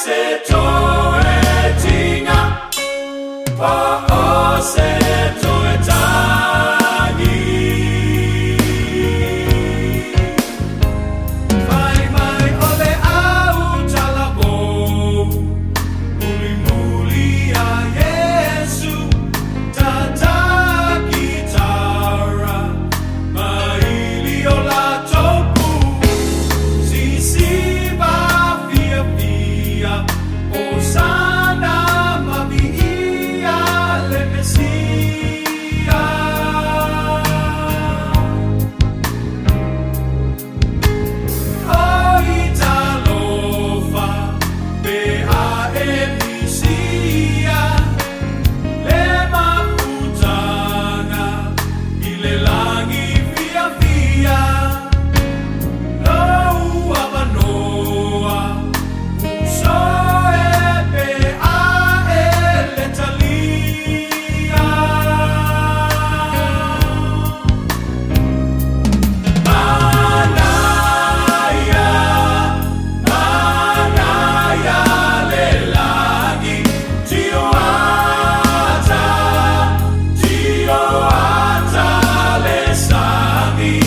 se to e tinga pa o se to e tangi mai o le au talabo muli a Yesu tata kitara maili o la topu si va via via Osana mavia le Messia Oi talofa pe a emisia le maputana i le langi via via no avanoa uso e pe a le talia manaya le langi tio ata le sangi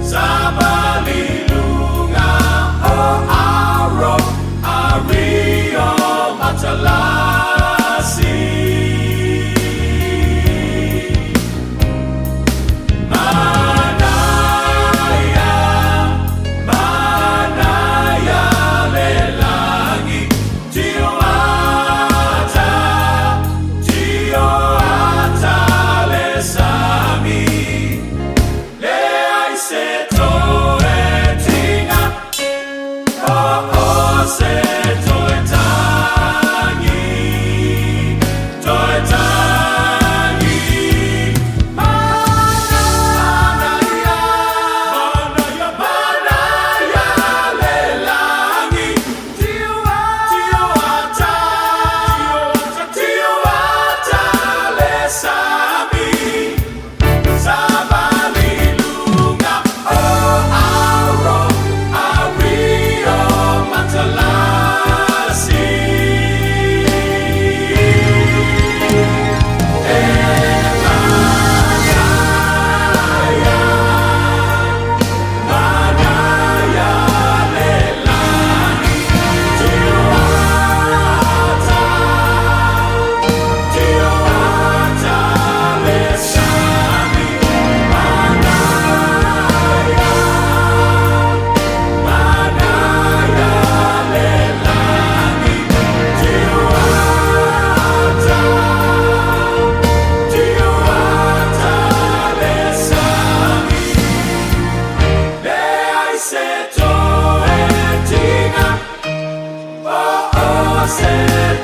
Sabalilunga o aro ario matalasi manaya le langi tio ata le sami le ai se to e tinga o se to e tangi manaya le langi tio ata le sami Sabalilunga o aro ario matalasi manaya le langi tio ata le sami manaya le langi tio ata le sami le ai se to e tinga o se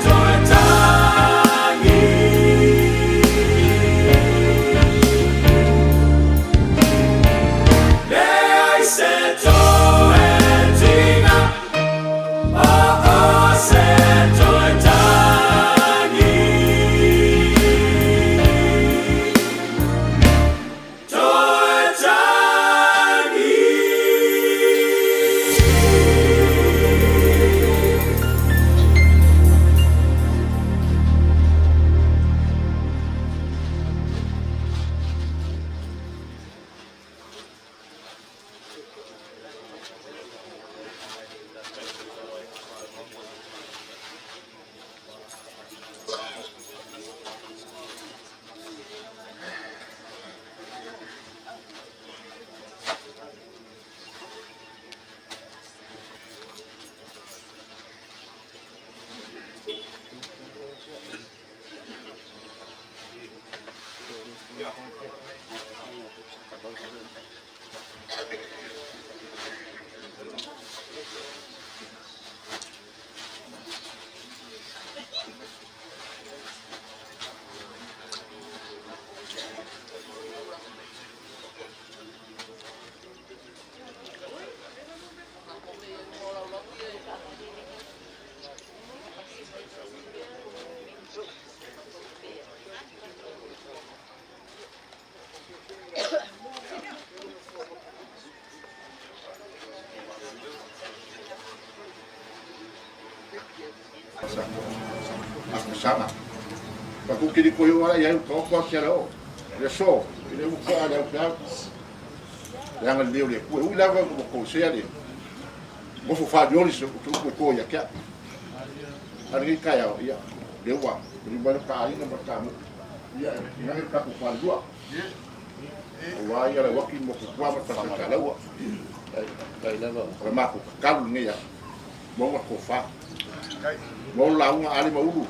to e tangi le ai se to e tinga o se to e tangi to e tangi Sama. Paku kiri koyo wala ya ko ko kero. Le so, ile mu ko ala ka. Ya ngal leo le ko ula ko se ale. Mo fo fa dioli so ko ya ka. Ari ka ya ya. Dewa, ni ba ka ai na ka mo. Ya, na ka ko fa dua. Wa ya la waki mo ko kwa ma ta ka la wa. Ai la ba. Ma ko ka lu ni ya. Mo ko fa. Mo la un ali mo ulu.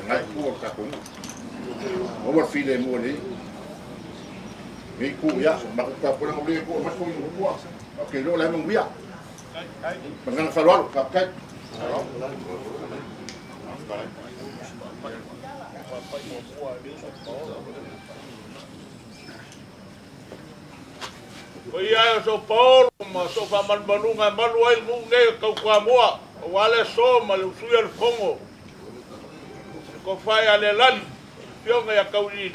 Ngai ku ka ko. Mo wa file mo ni. Mi ku ya, ma ko ka po na mo le ko ma ko mo ku. Okay, lo la mo bia. Mangang falwal ka ka. Ia so Paulo ma so fa man banunga manuel nge ka kwa moa wale so ma lu suya fongo ko fai ale lan pionga ya kauli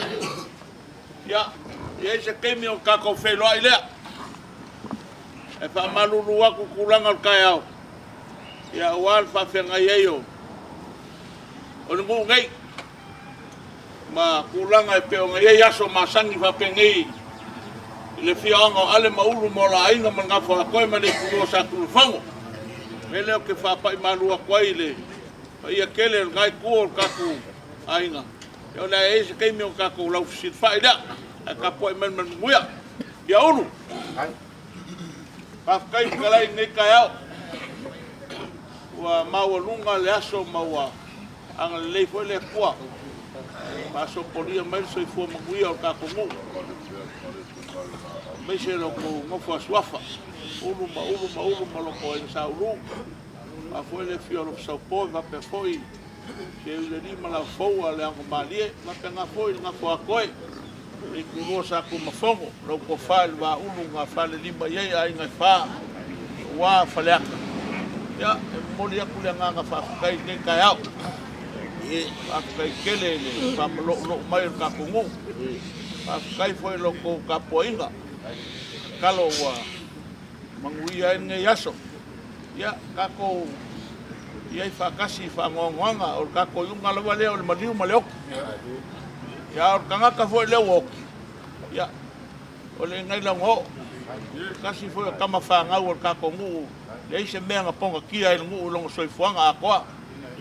ya se kemi o ka ko felo ile e fa malulu wa ku kulanga kaya ya wal fa fenga yeyo o ngai ma kulanga e pionga ye ya so masangi fa pengi le fianga ale maulu mo la ainga manga fa ko me le ku sa ku fango mele o ke fa pa malu ko ile ia kele ngai ku ka ku ainga yo la e se ke mi o ka ku la fit fa ida ka po men muya ya ulu pa kai kala ni kaya wa mawalunga le aso mawa ang le fo le kwa pa so polia men so fo muya ka ku mu Mese lo ko ngofo swafa ulu ma lo ko en saulu a foi le fio lo so po va pe foi que le di mala fo ale ang malie ma pe nga foi nga fo akoi e ku no sa ku ma fongo lo ko fal va ulu nga fal li ma ye ai nga fa wa falak ya mo li ku le nga fa kai ke kaya e a kai kele le pa lo mai ka ku ngu a kai foi lo ko ka poinga kalau wa manguia nge yaso ya kako ia fa kasi fa ngonganga o kako yunga lo wale o maliu maleo ya o kanga ka fo le wo ya o le ngai la ngo kasi fo kama fa nga o kako ngu le se menga ponga kia il ngu long soi fuanga akwa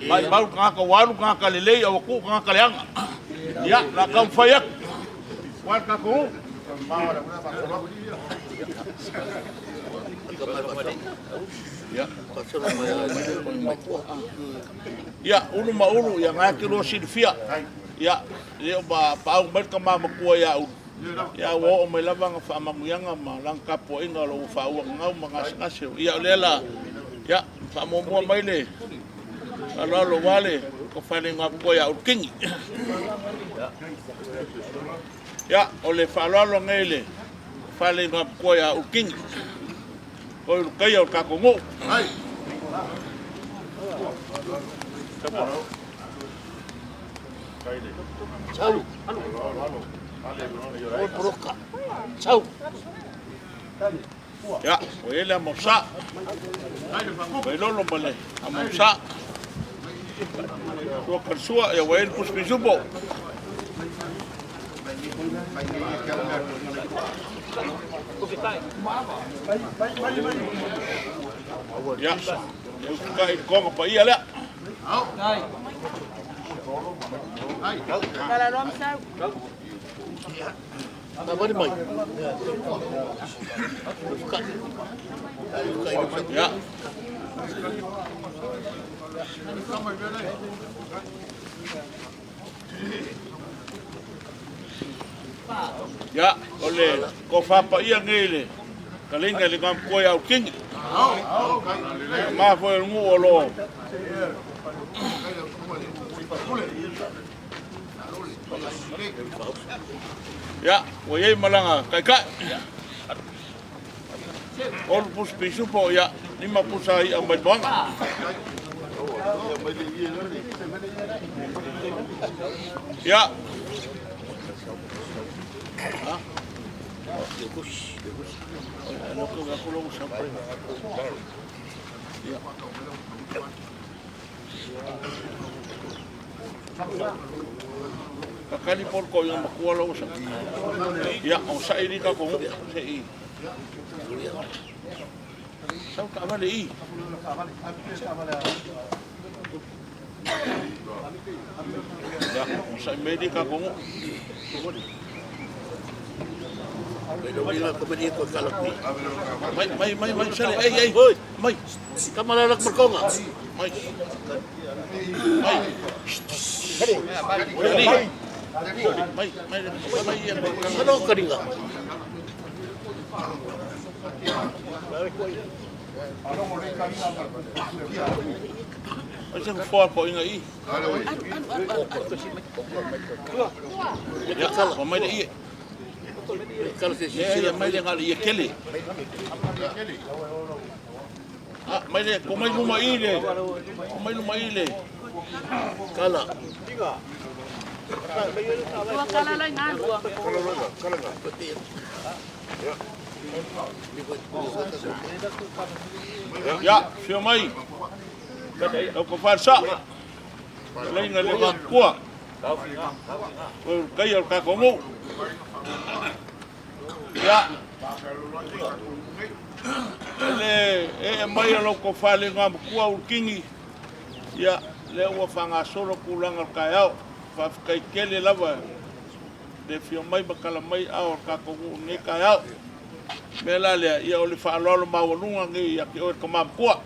mai bau kanga walu kanga lele o ku kanga leanga ya la kam fayak wa kako ya ulu ma ulu yang ngakiro silfia ya leo ba pau merka ma ko ya wo o me lava nga fa mamuyanga ma langka po inga lo fa wa nga mangas ya lela ya fa mo mai le lo wale ko fa le nga ko ya ukingi ya ole fa lo ngele fa le nga ko ya ukingi ko kai o ka ko ngo ai chau o proka chau ya o ele amosa pero lo male amosa ko persua ya wel pus bijubo ya kai ko pa ia la ai ai kala rom sa ta bari mai ya ya ole ko fa pa ia ngele kalinga le kam ko ya king ma fo ngu olo ya o ye malanga kai kai ol pus pisu po ya lima pusa i ambai bang ya Kakali por ko yung makuha lo sa. Ya, o sa ini ka ko sa i. Sa ka ba i? Ya, o sa medika ko. May, sali, ay, may. Kamalalak berkonga. May. Ano ka rin nga? Ay, siyang kuha po yung i. Ya, may na i. Kalau saya Ya, may na nga i keli. Ah, may na, kung may lumaile. Kung may lumaile. kala. Dua kala lang nga. Ya, siya may. Ako falsa. Lain na lima kuha. Kaya ka komo. Ya. Ele mai lo ko fale ngam kuha ukingi. Ya, le wa fanga solo kulang al kayao. Fa kai kele lava. De fio mai bakala mai ao ka ko ne kayao. Mela le ia ole fa lolo mawalunga ngi ya ki o ko mam kuha.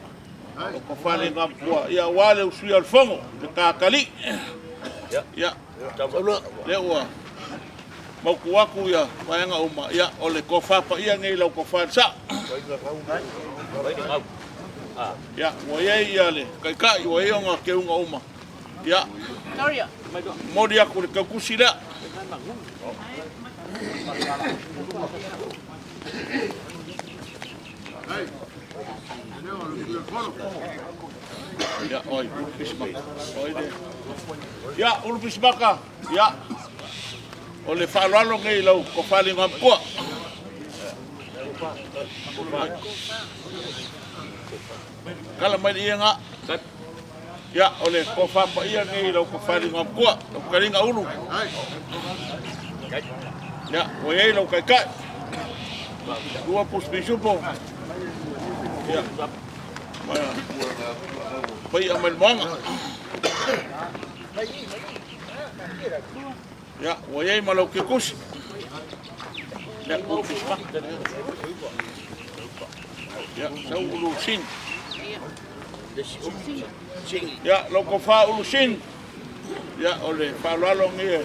Ko fale ngam kuha. Ya wale usui al fongo de ka kali. Ya. Le wa. Mau kuaku ya, maenga uma ya ole ko fa pa ia ngi lo ko fa sa. Ya, woye ia le, kai woye nga ke unga uma. Ya. Sorry. Modi aku ke kusida. Ya, oi, pisbaka. Oi de. Ya, ulu pisbaka. Ya. Ole falalo ngai lau ko fali ngam ko. Kala mai ia nga. Ya, ole ko fa pa ia ngai lau ko fali ngam ko. Ko kalinga ulu. Ya, oye lau kai kai. Dua pus bisupo. Ya. Pai amal manga. Ya, oye malau kikus. Ya, pispak. Ya, sa ulu sin. Ya, lo ko fa ulu sin. Ya, ole fa lalo ngi.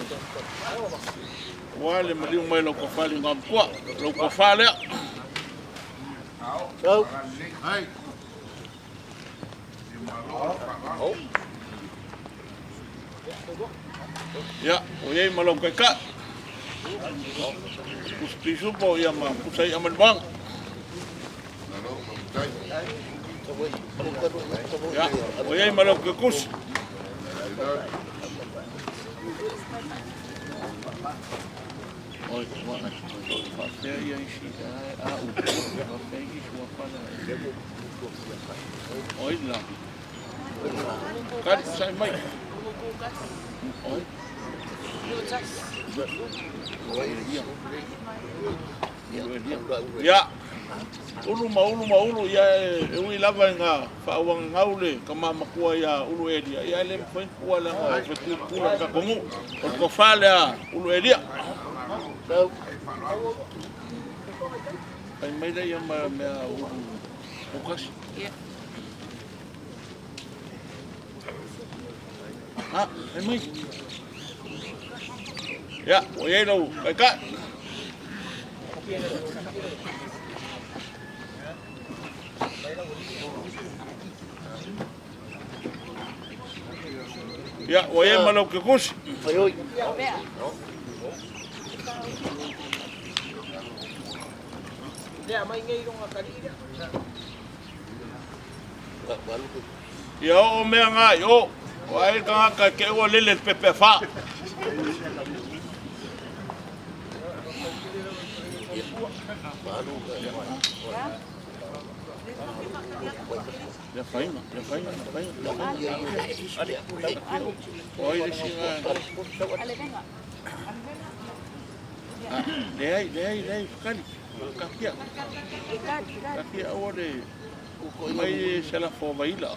Wale maliu mai lo ko fa li ngam kwa. Lo ko fa le. So, Ya, oye malau kai ka. Kus pisupo ya ma kusai aman bang. Ya, oye malau kikus. Oi, mana? Pasnya yang isi oi lah. Kan saya mai. Oi. Ya. Ulu ya ewi lava nga fa wang ngaule kama makua ya ulu edia ya lem foi kuala nga fetu kula ka komu ko fala ulu edia. so, Ay may da yung bukas. Ha? Ay may. Ya, oye daw. Kay ka. Ya, oye malaw kikus. ayoy. Ya o mea nga yo. Wai ka ka ke o lele pepe fa. Baru Ya fainga. Oi, singa. Ale, venga. Dei, kali. Kakia. Kakia ore. Mai se la fo vaila.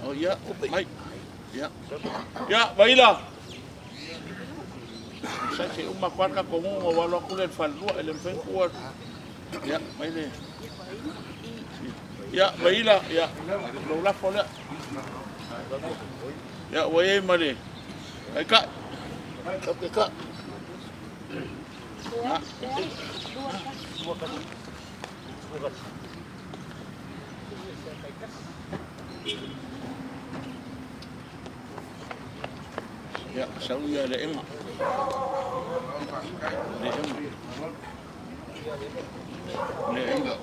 Oh ya, mai. Ya, vaila. Sa se uma quarta comum o valo kule falua ele fen kuat. Ya, mai le. Ya, vaila, ya. Lo la fo la. Ya, wae male. Ai ka. Kak. Ya, sauya le enga. Le enga.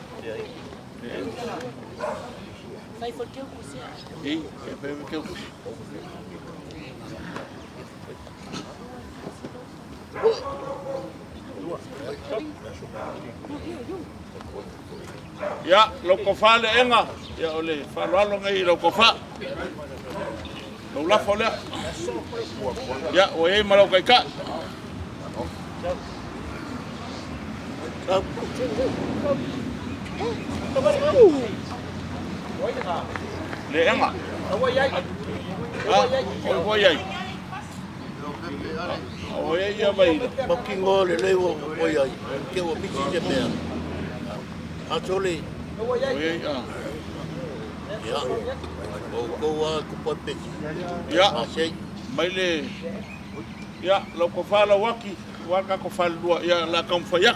Vai for teu cozinha. Ei, é para ver que eu Ya, lo kofa le enga. Ya ole, falalo ngai lo kofa. Lo la fole. Ya, oe malo kai ka. Le enga. Oe yai. Oe ya bai. Makingo le lewo oi ai. Ke o miti te mea. Atole. Oe ya. Ya. O koa ku pote. Ya, Asei. mai le. Ya, lo kofa la waki. Waka kofa lua ya la kamfa ya.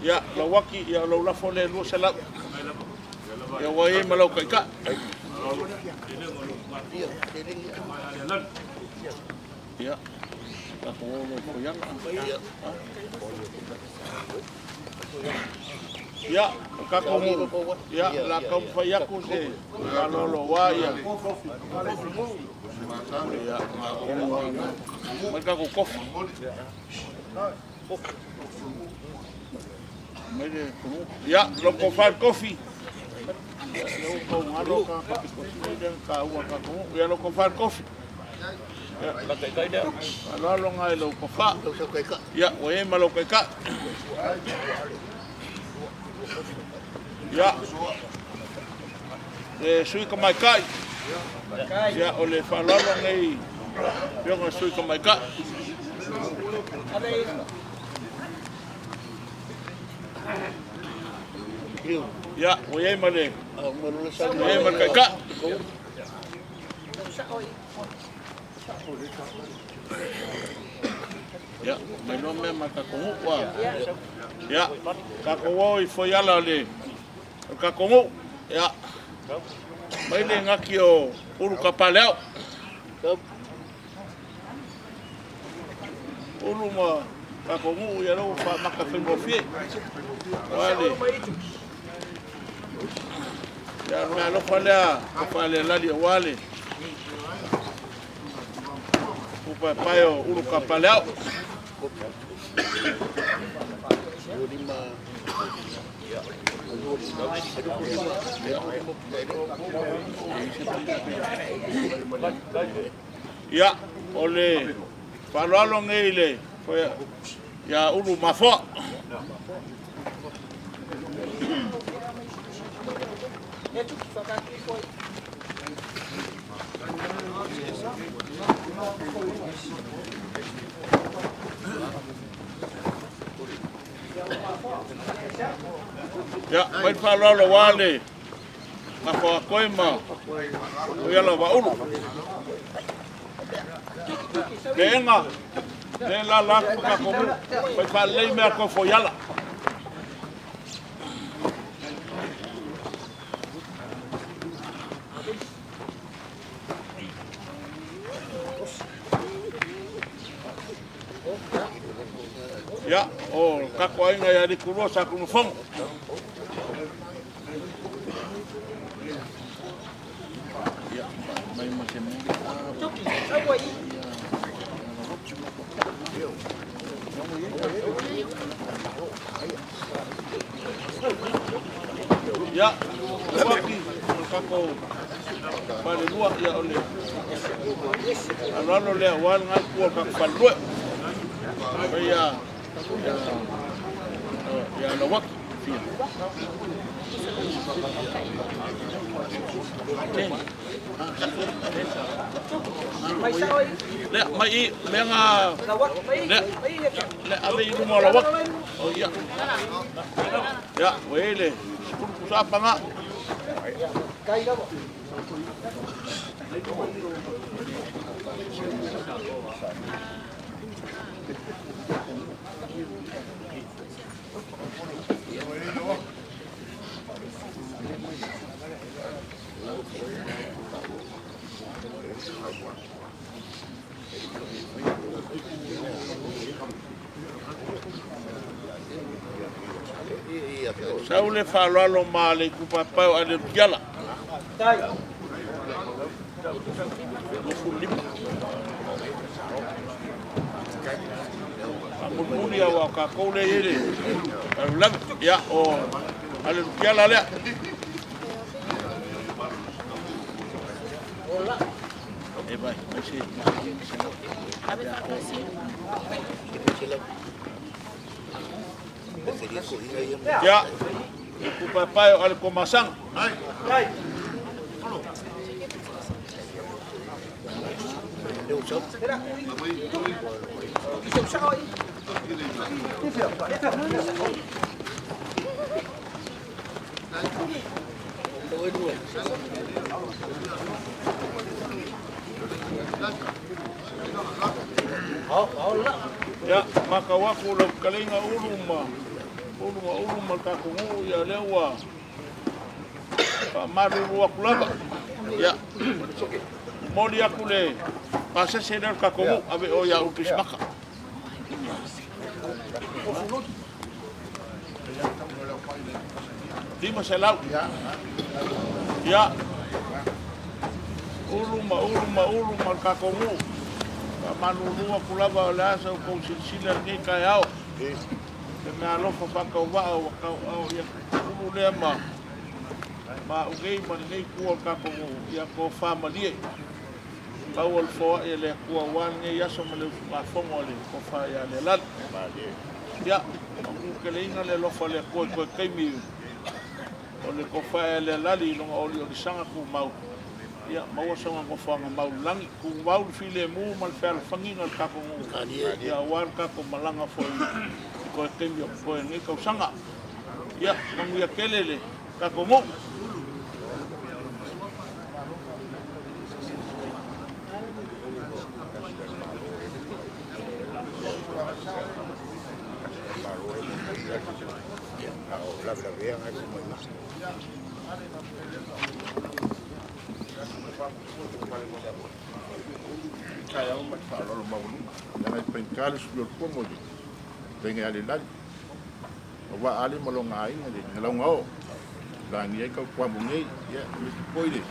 Ya, la waki ya lo la fole lu sala. Ya wai malau kai ka. Ya. La fole ko yang. Ya, kakomu. Ya, la kamfa ya ku se. Kalau lo wa ya. Ya, mereka ko kof. Ya, lo kofar kofi. Ya lo kofar kofi. Ya, lo ngai lo kofa. Ya, oe malo kai ka. Ya. Sui ka mai kai. Ya, ole falalo ngai. Yo ngai sui ka mai ka. Ya, oye male. Oye mal kai ka. Ya, mai no me mata con wa. Ya, ka ko i foi ala le. Ka ko ya. Mai le ngaki o uru kapaleo. Uru ma ka ko ya ro fa maka fe mo fie. Wale. Ya me lo fale la di wale. Upa payo uru kapaleo. Ya, ole falalo ngeile foi ya uru mafo. Ya, vai falalo wale. Mafo koima. Ya lo va uru. Venga. De la ka komu. Vai falei me ko foyala. Ya, oh, kako ainga ya di kulo sa kuno fong. Ya, mai macam ni. Ya, waki kako pale lua ya ole. Alalo le wan ngal ko ka palue. Ya la wak. Le mai lenga le ave ilu mo la wak. Oh ya. Ya, wele. Usapa nga. Sau le whalalo mā le kupapau ane piala. Nuku lima. Amumuni awa ka koule ele. Alulam ya o ane piala lea. Vai, vai ser. Ya, ku papai al komasang. Ai. Ai. Ya, maka waku lo kalinga uluma kakungu ya lewa. Maru waku laba. Ya. Moli aku le pasa sedar kakungu abe o ya upis maka. Di masalah. Ya. Uluma kakungu. Manulu aku laba la sa ko silsila ni kayao. Me alofa whakauwaa au ia kuru lea ma ugei ma nei kua kakongo ia ko whamalie. Pau al foa ia lea kua wan ngai aso ma leu whafongo le ko wha ia le lal. Ia, ke le inga le lofa lea koe keimi o le ko wha ia le lali longa oli o le sanga ku mau. Ia, maua sanga ko whanga mau langi ku mau file mu mal whea whanginga le kakongo. Ia wan kako malanga foi. Ko temio ko ni ko sanga ya mangu ya kelele ka komo kaya o mai falo lo mau na pencale sul pomo tenga ali lali wa ali malonga ai ngali ngalonga o la ni ka kwa mungi ya mi poide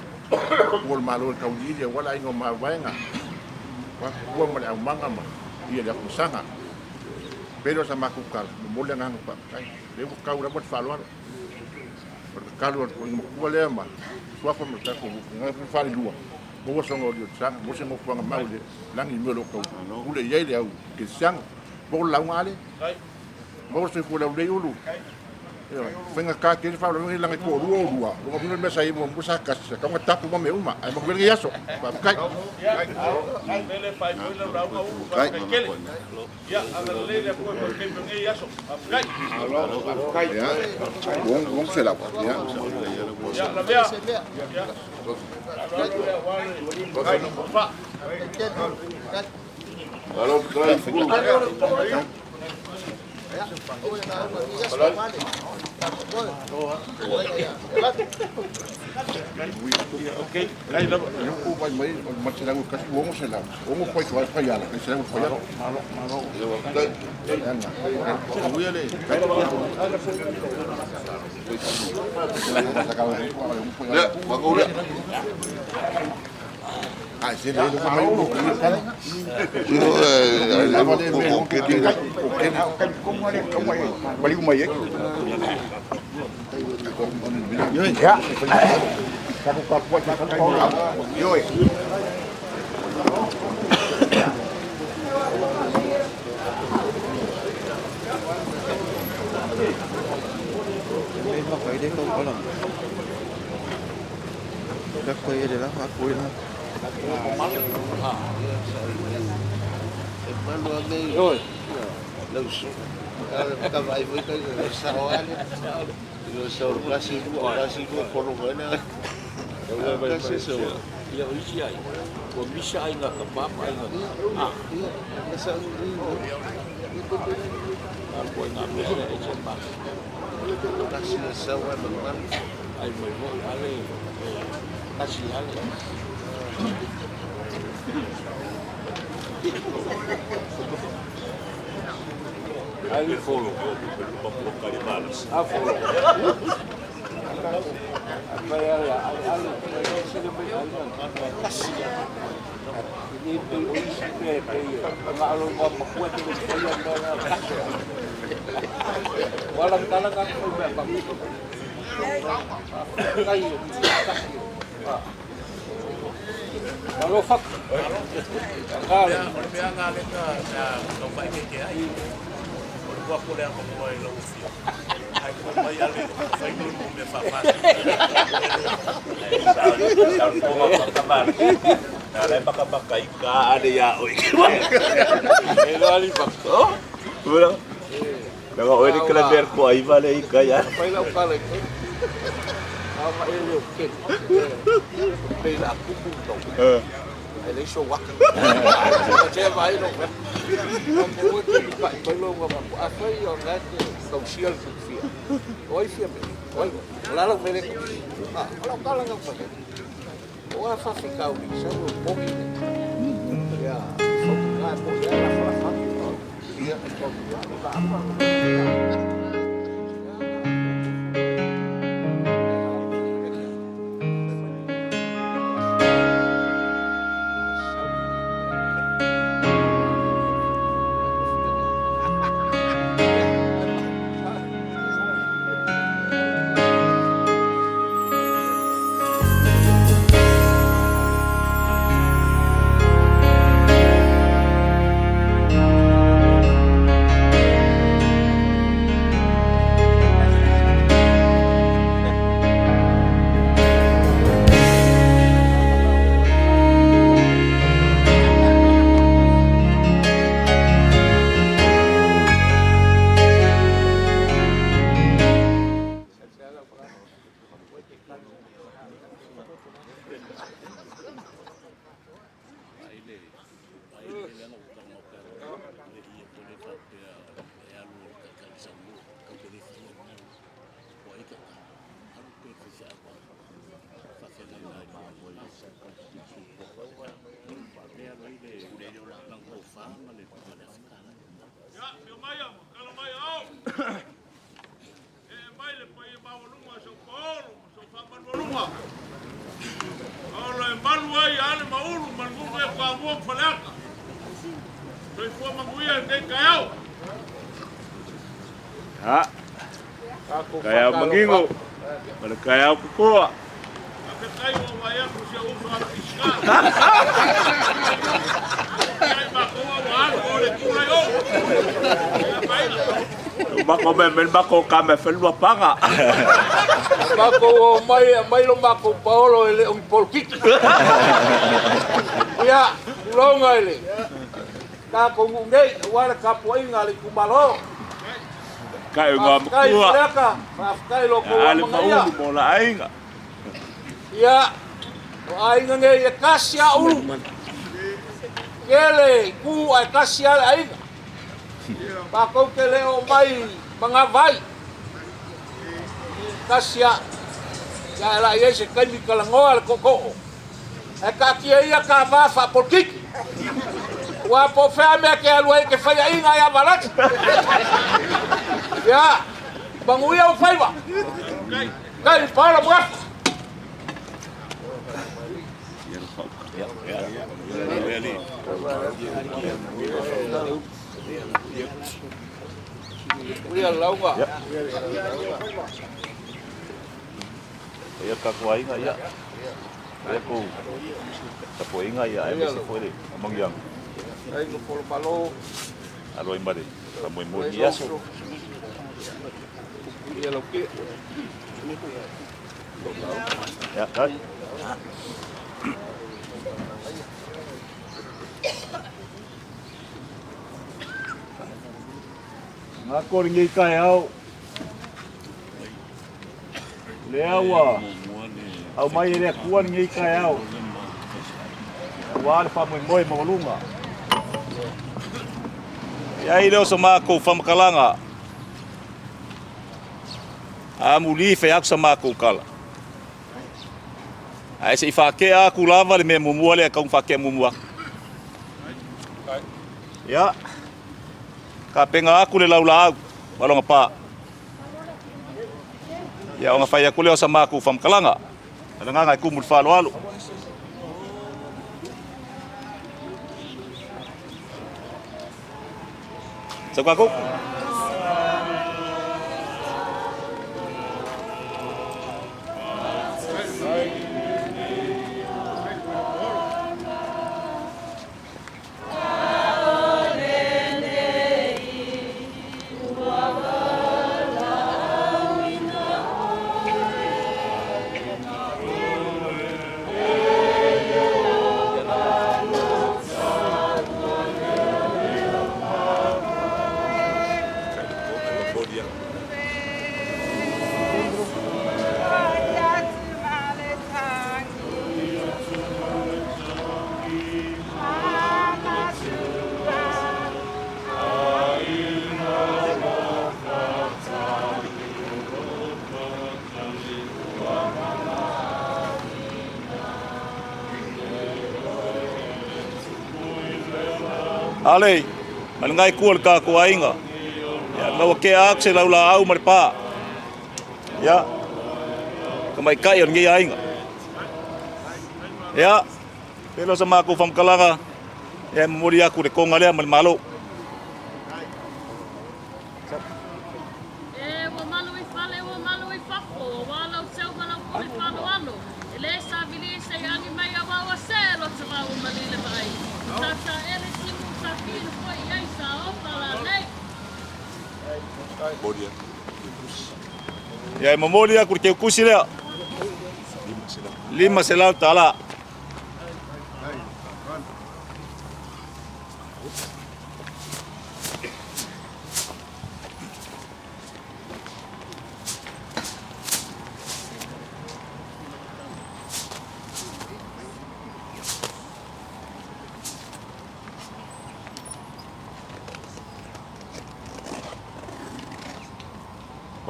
wol malo ka udi ya wala ingo ma wenga wa mo le manga ma ia ya kusanga pero sa makukal mo le ngang pa kai le ka ura bot falo porque calo mo ko le ma sua fa mo ta ko ngai fa lua mo so ngo sa mo se mo fa ma le langi mo lo ko ule ye le au ke sang bo la ngale bo se ko la le ulu venga ka ke fa lo ngi la ko ruo lo mo me sa mo mo sa ka ka nga tapu mo me uma ai mo ngi yaso ba kai le fa mo le la u ka kele ya aga le le ko ke ngi yaso kai kai ya bon se la ya ya la vea ya alors okay lai la eu ko vai mai ma se la ko kasi wo mo se la wo mo foi ko fa ya la se la ko fa ya malo le Ai, se le lo mai mo ki kala. Balik mo yek. Ya. Satu papuat satu orang. Yoi. Không phải đến không có lòng các quê để nó hoa cuối đó Rồi. Lâu ta vai với cái sao anh. Rồi sau kasi dua kono mana. Kasi so. Ya isi ai. Ko bisa ai ngak kebab ai ngak. Ah, Masa ko ngak bisa ai cepat. kasi sawa memang. Ai mai mo ale. Kasih ale. Ali follow Papua Kalimanas. Ah, follow. Apa ya ale sini bai ale kasih. Ini tu isi ni kalau mau buat itu saya dah kasih. Walau kalau kan apa itu. Kayu. Kalau fak. Kalau Biar ngalir na lomba ini ai. Gua boleh aku mau lo ufia. Ai ko mai ali, vai no me fa fácil. Sabe como acabar. Dale para pakai ka ada ya oi. Ele ali bakto. Pura. Daga oi ni kala ber ko ai vale ka ya. Pai lá o cara aqui. Ama ele o quê? Pela aku pun. Ele show wak. Você vai no. Não vou te vai lo ngam aku. Apa yo ngat sosial sosial. Oi siapa? Oi. Lalu mereka. Ah, kalau kalau ngam apa? Wah, fa ficar o bicho no pouco. Ya, só ficar por ela fora rápido. Ia só apa? Kaya mangingo. Kaya kukuha. Bako men bako kame felwa panga. Bako mai lo bako Paulo ele un polkik. Ya, longa ele. Ka ko ngai wala ka poinga le kumalo. Kai ngam Kai kuha. mereka, kai lo ko Ale mangaya. mau mola ainga. Ya, ainga ngai kasia ulu. Kele ku ai kasia ainga. Bako kele o mai mangavai. Kasia ya la yese kai mi kalangoa ko ko. E ka kia ia ka va fa polkik. Wa po fa me ke alwe ke fa inga ya balat. Ya. Banguia o faiva. Kai para bra. ali. Ia launga. Ia ka kuainga ia. Ia ko. Ta poinga ia e se foi amangiang. Ai no polo malo. Alo imbari. Ta moi mo ia so. Ia lo ke. Ya, kai. Ngā koringi kai au. Le aua. Au mai ere kuan ngi kai au. Wa le fa moi mo lunga. Ya ile o sama ko fa makalanga. Amuli fe ak sama ko kala. Ai se fa ke a ku lava le me mumua le ka fa ke mumua. Ya. Ka penga aku le laula walonga pa. Ya nga fai aku le o sama ku fam kalanga. Ana nga ku mul fa lo. Sa ka ko. Ale, malangai kual ka ko ainga. Ya, mau ke akse laula au marpa. Ya. Kamai kai on ngi ainga. Ya. Pelo sama aku fam kalanga. Ya memori aku de konga le mal malo. Wa malu I fale, wa malu I fafo, wa lau seu malau kuri whalo alo. Ele sa vili se ani mai a wawa selo te wau malile mai. Tata ele simu sa kino foi ai sa opala nei. Ya memori aku ke kusi le. Lima selau tala.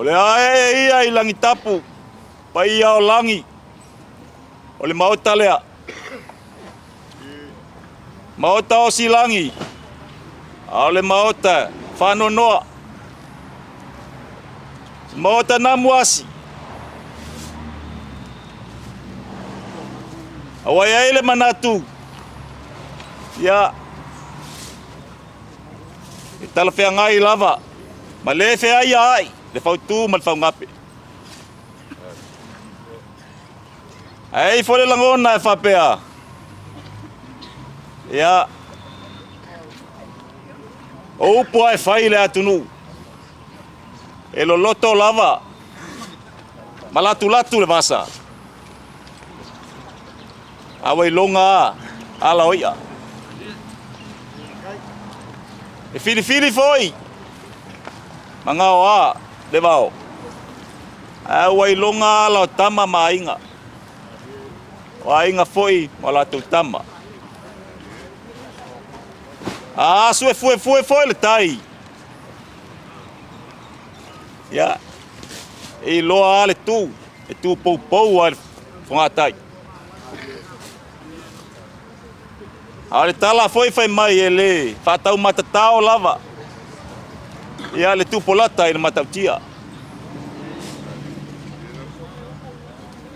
Ole ai ai langi tapu. Pai ao langi. Ole mauta lea. Mauta o si langi. Ole mauta whano noa. Mauta namuasi. Awai ai le manatu. Ya. Itala fea ngai lava. Ma le fea ai ai. Le fau tu mal fau ngape. Ai fole langona fa pea. Ya. O po ai fai le atunu. E lo loto lava. Malatu latu le masa. Awai longa ala oia. E fili foi. Mangao a levao. Awai longa ala tama mainga. Ainga foi wala tu tama. Sue foi le tai. Ya. E loa ale tu. E tu pou al fongatai. Ale tala foi mai ele. Fatau matatao lava. Ya le tu polata ina matautia.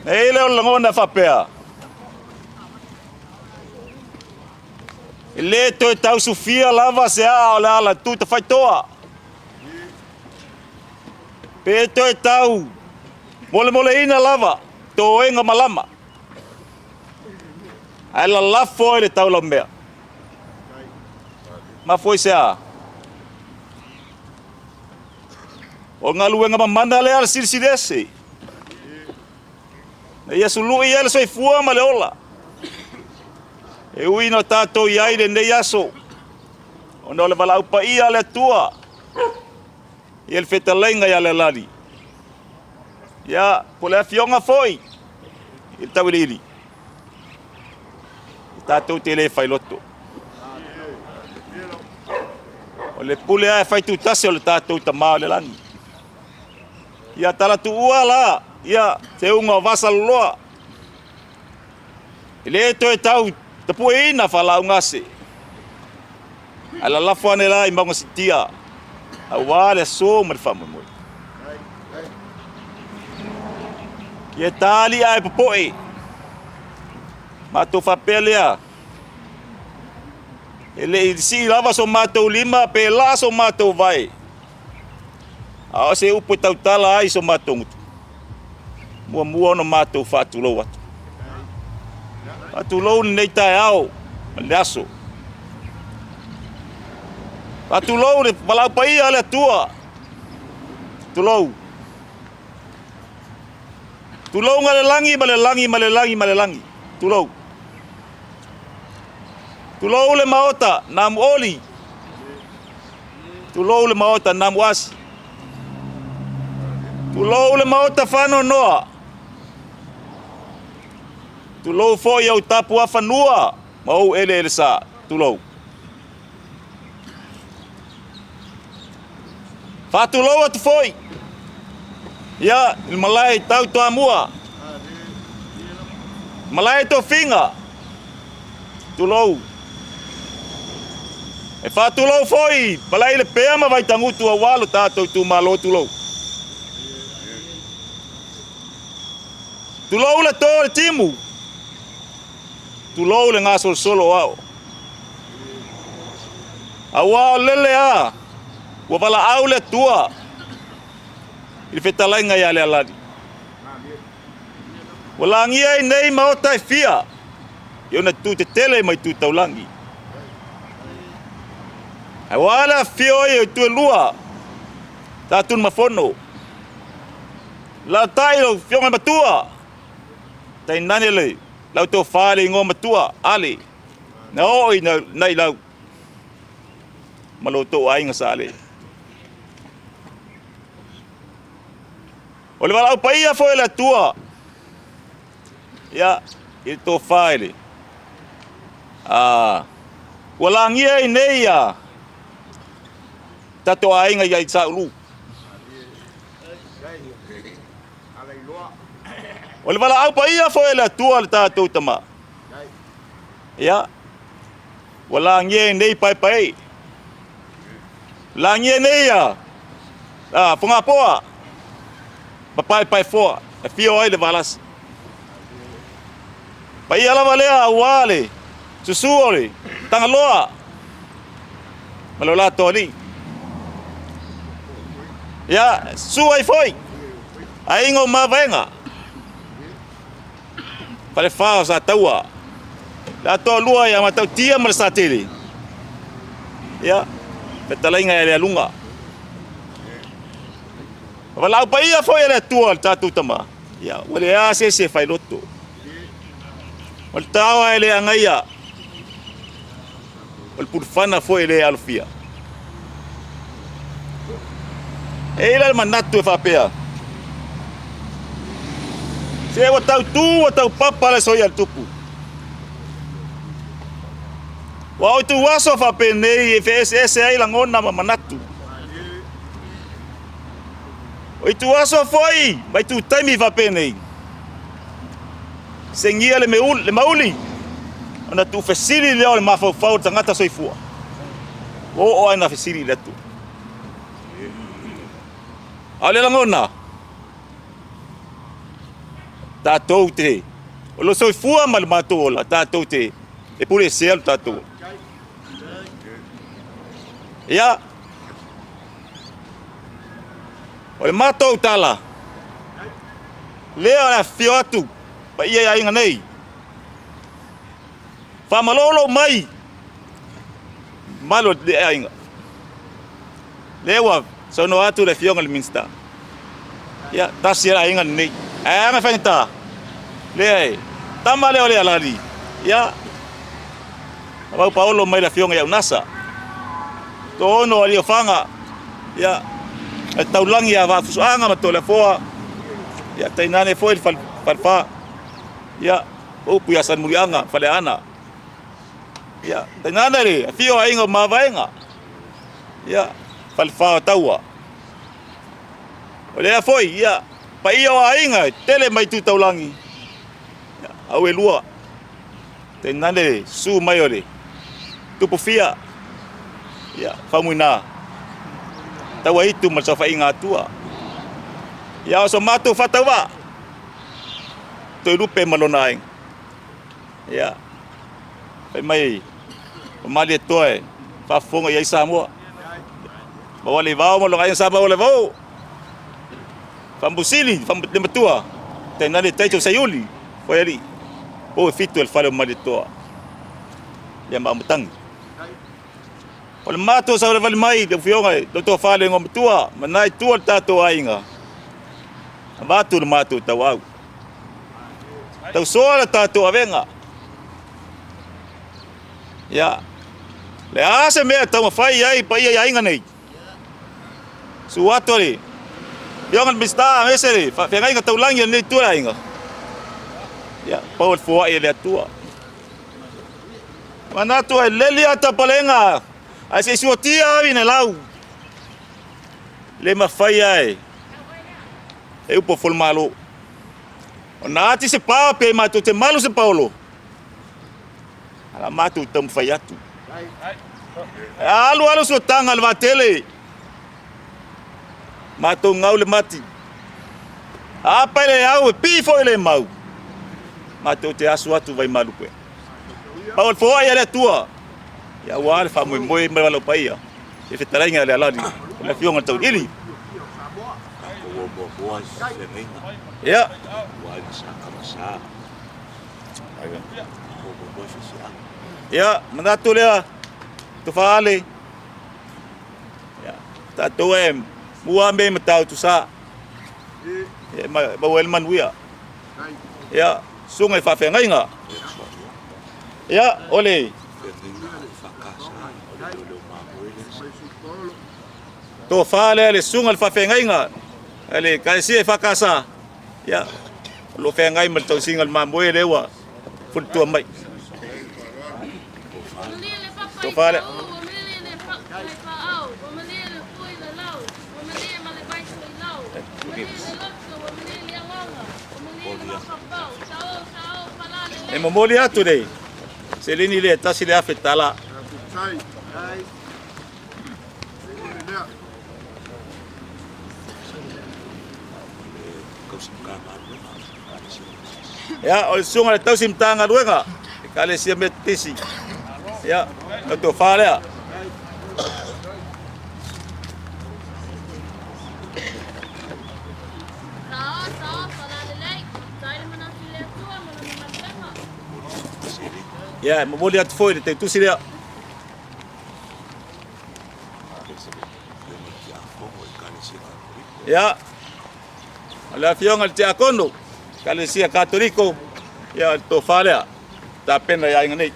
Ele o langona fa pea. Le to tau sufia lava se a la ala tu te fai toa. Pe to tau mole ina lava to enga malama. Ai la foi le tau la mea. Ma foi se a. O ngalu enga mamanda le al silsidese. Na ia sulu ia le soi fua ma le ola. E ui no tātou iai le nei aso. O no le walau pa ia le tua. I el whetalenga ia le lari. Ia, po le fionga foi. I tawiriri. I tātou te le whai loto. O le pule ai whai tūtase o le tātou ta maa le langi. Ia tala tu ua la. Ia, te unga o vasa loa. I le to e tau te pue ina whala ungase. Ala lafo ane la i maunga sitia. A wale so mari whamu mui. Ie tali ai popoe. Mato whapelea. Ele i si lava so mato lima pe la so mato vai. A se upo tau tala ai so mato ngutu. Mua no mato whatu lau atu. Whatu lau nei tae au. Le aso. Whatu lau le walau pai ale atua. Tu lau. Tu lau ngale langi ma le langi ma le langi ma le langi. Tu lau. Tu lau le maota nam oli. Tu lau le maota nam wasi. Tu lau le maota whano noa. Tu lau fo iau tapu a whanua. Mau ele sa. Tu lau. Whatu lau atu foi. Ia, il malai tau toa mua. Malai to finga. Tu lau. E whatu lau foi. Malai le pea ma vai tangutu a walo tātou tu malo tu lau. Tu lau le tō le timu. Tu lau le ngā solo au. A wao lele a. Wa wala au le tua. I whetalainga ia le alari. Wala ngia i nei maotai fia. Iona tu te tele mai tu taulangi. A wala fia oi o tu lua. Tātun mafono. La tai o fionga matua. Tai nane le. Lau tō whāre ngō matua. Ale. Na oi nei lau. Malo tō ainga sa ale. O le walau paia foi la tua. Ya, il to faile. Wala ngia i nei ya. Tato ainga ia i sa ulu. O le walau paia foi la tua le tatou tama. Ya. Wala ngia i nei pai pai. La ngia nei ya. Punga poa. Papai pai foa, e fio ai le valas. Pai ala valea wale, susuole, tangaloa. Malola toni. Ya, su ai foi. Ai ngo mavenga. Pale fa sa taua. La to lua ya matau tia mal satele. Ya, petalainga ya lunga. Walau pa ia foi ele tua tatu tama. Ya, wale a se fai loto. Wal tawa ele angaia. Wal purfana foi ele alfia. Ele al manatu fa pea. Se watau papa le soia tupu. Wa tu waso fa penei FSS ai langona manatu. Oi tu aso foi, vai tu taimi va penei. Sengia le mauli. Ona tu fesili le o mafau tangata soifua. O ana fesili le tu. Ale langona. Tatou te. O lo soifua mal matola, tatou te. E pure sel tatou. Ia. O le mātou tala. Lea la fio atu. Pa ia ia inga nei. Whamalolo mai. Malo le inga. Lewa. Sono atu le fionga le minsta. Ia. Tasi ia inga nei. Anga whainta. Lea. Tama leo lea lari. Ia. Wau paolo mai la fionga ia unasa. Tono ali o fanga. Ia. E taulangi a wafusuanga ma tole foa. Ia tainane foi falfa. Ia upu ya san murianga fale ana. Ia tainane le fio ainga mavaenga. Ia falfa taua. Ole foi ia pa ia ainga tele mai tu taulangi. Ia au elua. Tainane su mai ole. Tupu fia. Ia famuina. Tawa itu masafa inga tua. Ya so matu fatawa. Tu lupe malonai. Ya. Pai mai. Mali toe. Fa fonga ia Samoa. Bawa le vao mo longai sa bawa le vao. Fambusili, fambetua. Tenale taito sayuli. Foi ali. O fitu el falo mali toa. Ya mamutang. Ole mato sa le mai de fionga do to fale ngom tua, manai tua tato ainga. Abatu le mato tawau. Tau sola tato avenga. Ya. Le ase me tau fai ai pa ia ainga nei. Suato le. Fionga mista mesere, fa ainga tau langi nei tua ainga. Ya, pau fo ai le tua. Manato e leli ata palenga. Ai se suotia vine lau. Le mafai ai. E upo fol malo. O nati se pao pe mato te malo se Paulo. Ala mato tam fai atu. Alu so tanga al vatele. Mato ngau le mati. Apa le au pi fo le mau. Mato te asu atu vai malu pe. Paul fo ai le tua. Ya wal fa mo mai lo paia. E fe taringa le alani. La fionga tau ili. Ya. Ya, mandato le tu fale. Ya. Tato muambe matau tu sa. Ya ba wel man wia. Ya, sungai fa fe ngainga. Ya, ole. To fale le sungal fa fengainga ale kasi fa kasa ya lo fengai mal to singal mamboe lewa fut to mai to fale e momoli atu dei selini le tasi le afetala ya o sunga le tau simtanga luenga kale sia metisi ya to fale ya momoli at foi te tu siria ya ala fionga te akono kale sia katoliko ya to fale ta pena ya ngai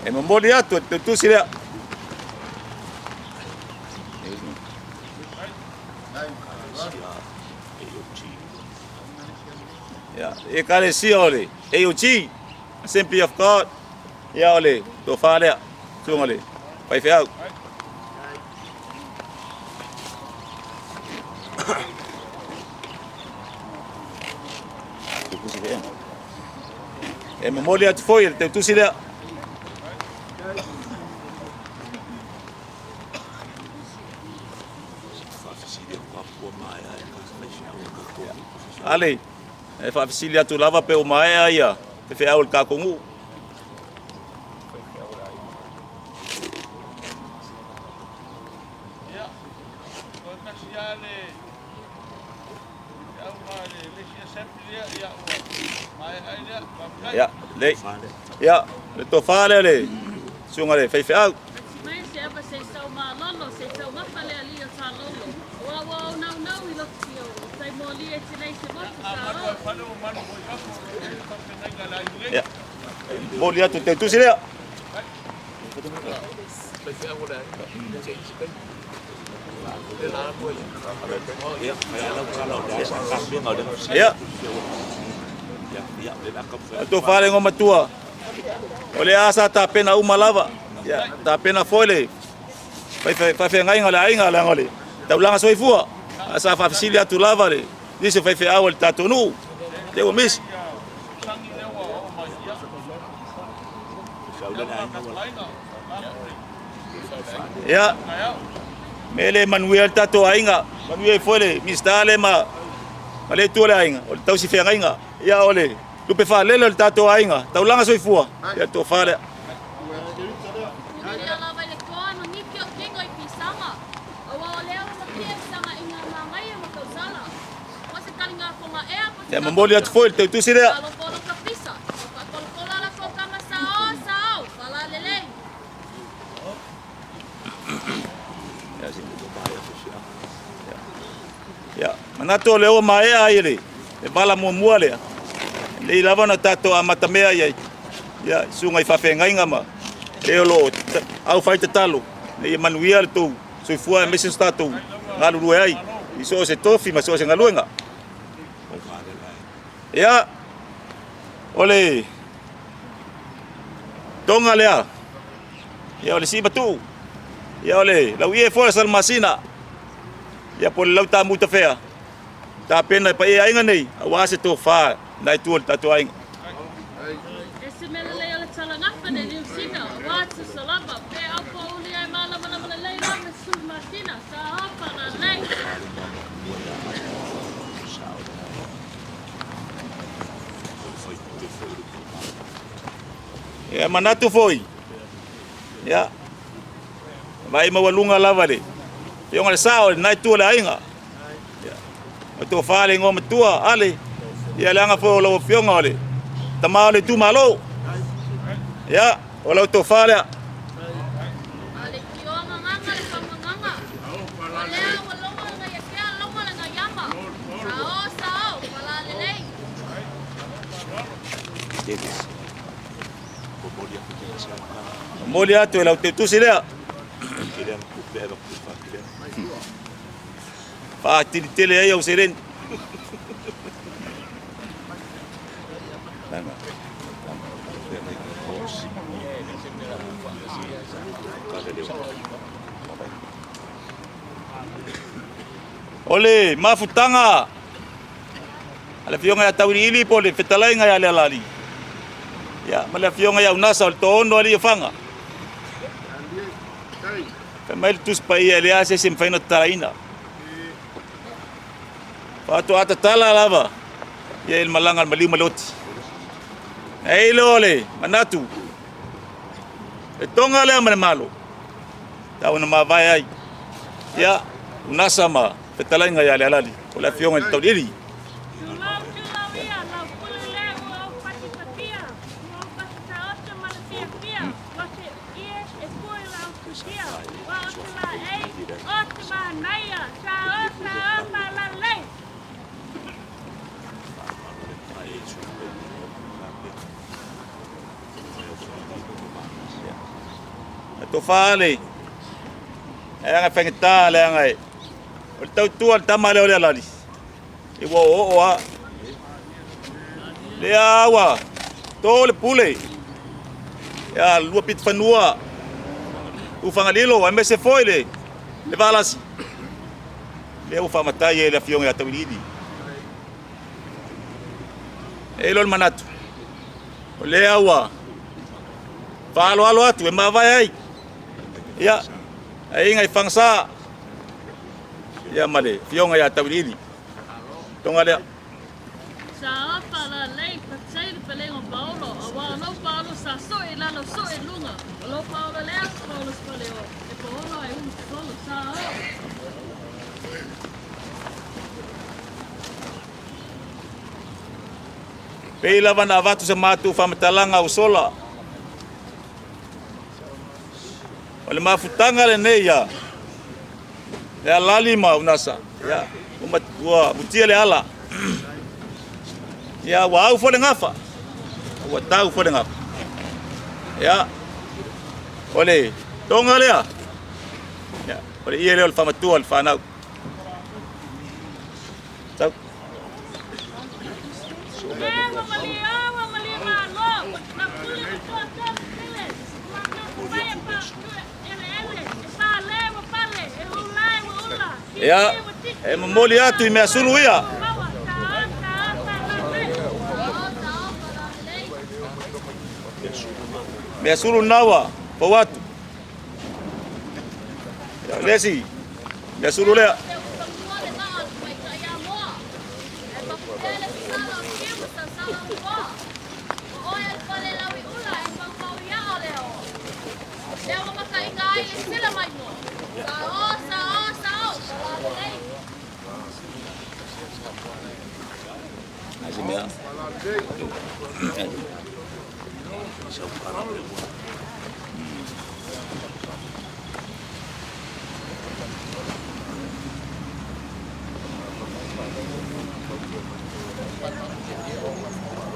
e momoli atu te tu siria ya e kale sia ole e uchi Assembly of God ya ole to fale tungole pai fea e memória te foi te tu sile ale E whaafisili atu lava pe o maea ia. Te whea o le kākongu. Ya, le. Ya, le to fale le. Sunga le fei au. Mai se apa se sau malolo, se sau mapale ali o sa lolo. Wa wa nau nau I lo tio. Sai moli e te nei se motu sa o. Ya. Moli atu te tusi lea. Ya. Atu fale ngoma tua. Ole asa ta pena uma lava. Ya, ta pena foile. Fai ngai ngala ai ngala ngole. Ta ulanga soifua. Asa fa fisili atu lava le. Dise fai awal ta tonu. Dewa mis. Ya. Mele Manuel tato ainga. Manuel foile mistale ma. Male tu le ainga. O tau si fe ainga. Ya ole. Lupe fa lele le tato ainga. Ta ulanga soifua. Ya to fa le. Ya memboli atu foil tu sih dia. Ya, mana tu leo mai aire. E bala mua le. Le lava na tato amata mea ia. Ya, sungai fa fengai ngama. E lo au fai te talo. Le Manuel tu. So fua mesin stato. Ngalu ruai ai. Iso se tofi ma so se ngaluenga. Ya, ole, tonga lea, ya ole si batu, ya ole, lau ie fora sal masina, ya pole lau ta muta fea, ta pena pa ia inga nei, awase to fa, nai tuol tatu ainga. Ese mele ole tala ngapa ne ni usina, watu salama, pe apa uli ai mala lei la sul masina, sa apa na lei. Ya manatu foi. Ya. Vai mawalunga lava le. Yung ale sao nai tu le ainga. Ya. To fale ngom tua ale. Ya langa fo lo fionga ole. Tama ole tu malo. Ya, ola to fale. Ale kionga nganga le pamanganga. Ale walonga nga ya kia longa nga yama. Sao, wala le lei. Moli atu lau te tusi lea. Fa tili tele ai au seren. Ole, mafutanga. Ala fionga ya tawiri ili pole fetalai nga ya lali. Ya, mala fionga ya unasa to ono ali fanga. Kamel tus pa ia lea se sim faina taraina. Patu ata tala lava. Ya il malangan maliu maloti. Ei lole, manatu. E tonga lea mane malo. Tau na mavai ai. Ya, unasa ma fetalai nga ya lali. Ola fionga il tawiri. To fale. Anga fengta le anga. O tau tua tamale ole lali. I wo o a. Le awa. To le pule. Ya lua pit fanua. U fangalilo a mese foile. Le valas. Le u famatai le fionga ya tawilidi. Elol manatu. O le awa. Falo alo atu e mavai ai. Ya, ai ngai fangsa. Ya male, fionga ya tawili. Tonga dia. Sa apa la lei patsai pelengo Paulo. Awa no Paulo sa so ilalo so ilunga. Lo Paulo le Paulo spaleo. E Paulo ai solo sa. Pela wana watu sa matu whamatalanga o sola. Wale mafutanga le neia. Le alalima unasa. Ya, ua butia le ala. Ya, wa au fole ngafa. Wa tau fole ngafa. Ya. Ole, tonga lea. Ya, ole ia leo le whamatua le whanau. Tau. Ya, mamoli atu I mea sulu ia. Mea sulu nawa, pa watu. Ya, lesi, mea sulu lea.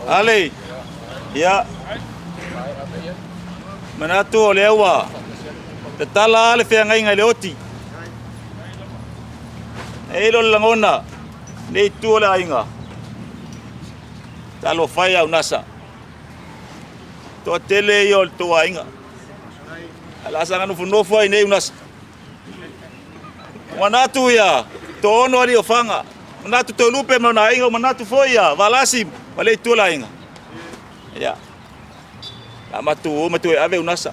Ale, ya, manatu o lewa, te tala ale whea ngai ngai leoti. Eilo langona, nei tu le ainga. Talo whai au nasa. Toa tele I o le toa ainga. Alasa nganu whunofu ai nei unasa. Manatu ia, to ono ali o whanga. Manatu to lupe mauna ainga, manatu foi ia, valasi. Wale tu la inga. Ya. La matu e ave unasa.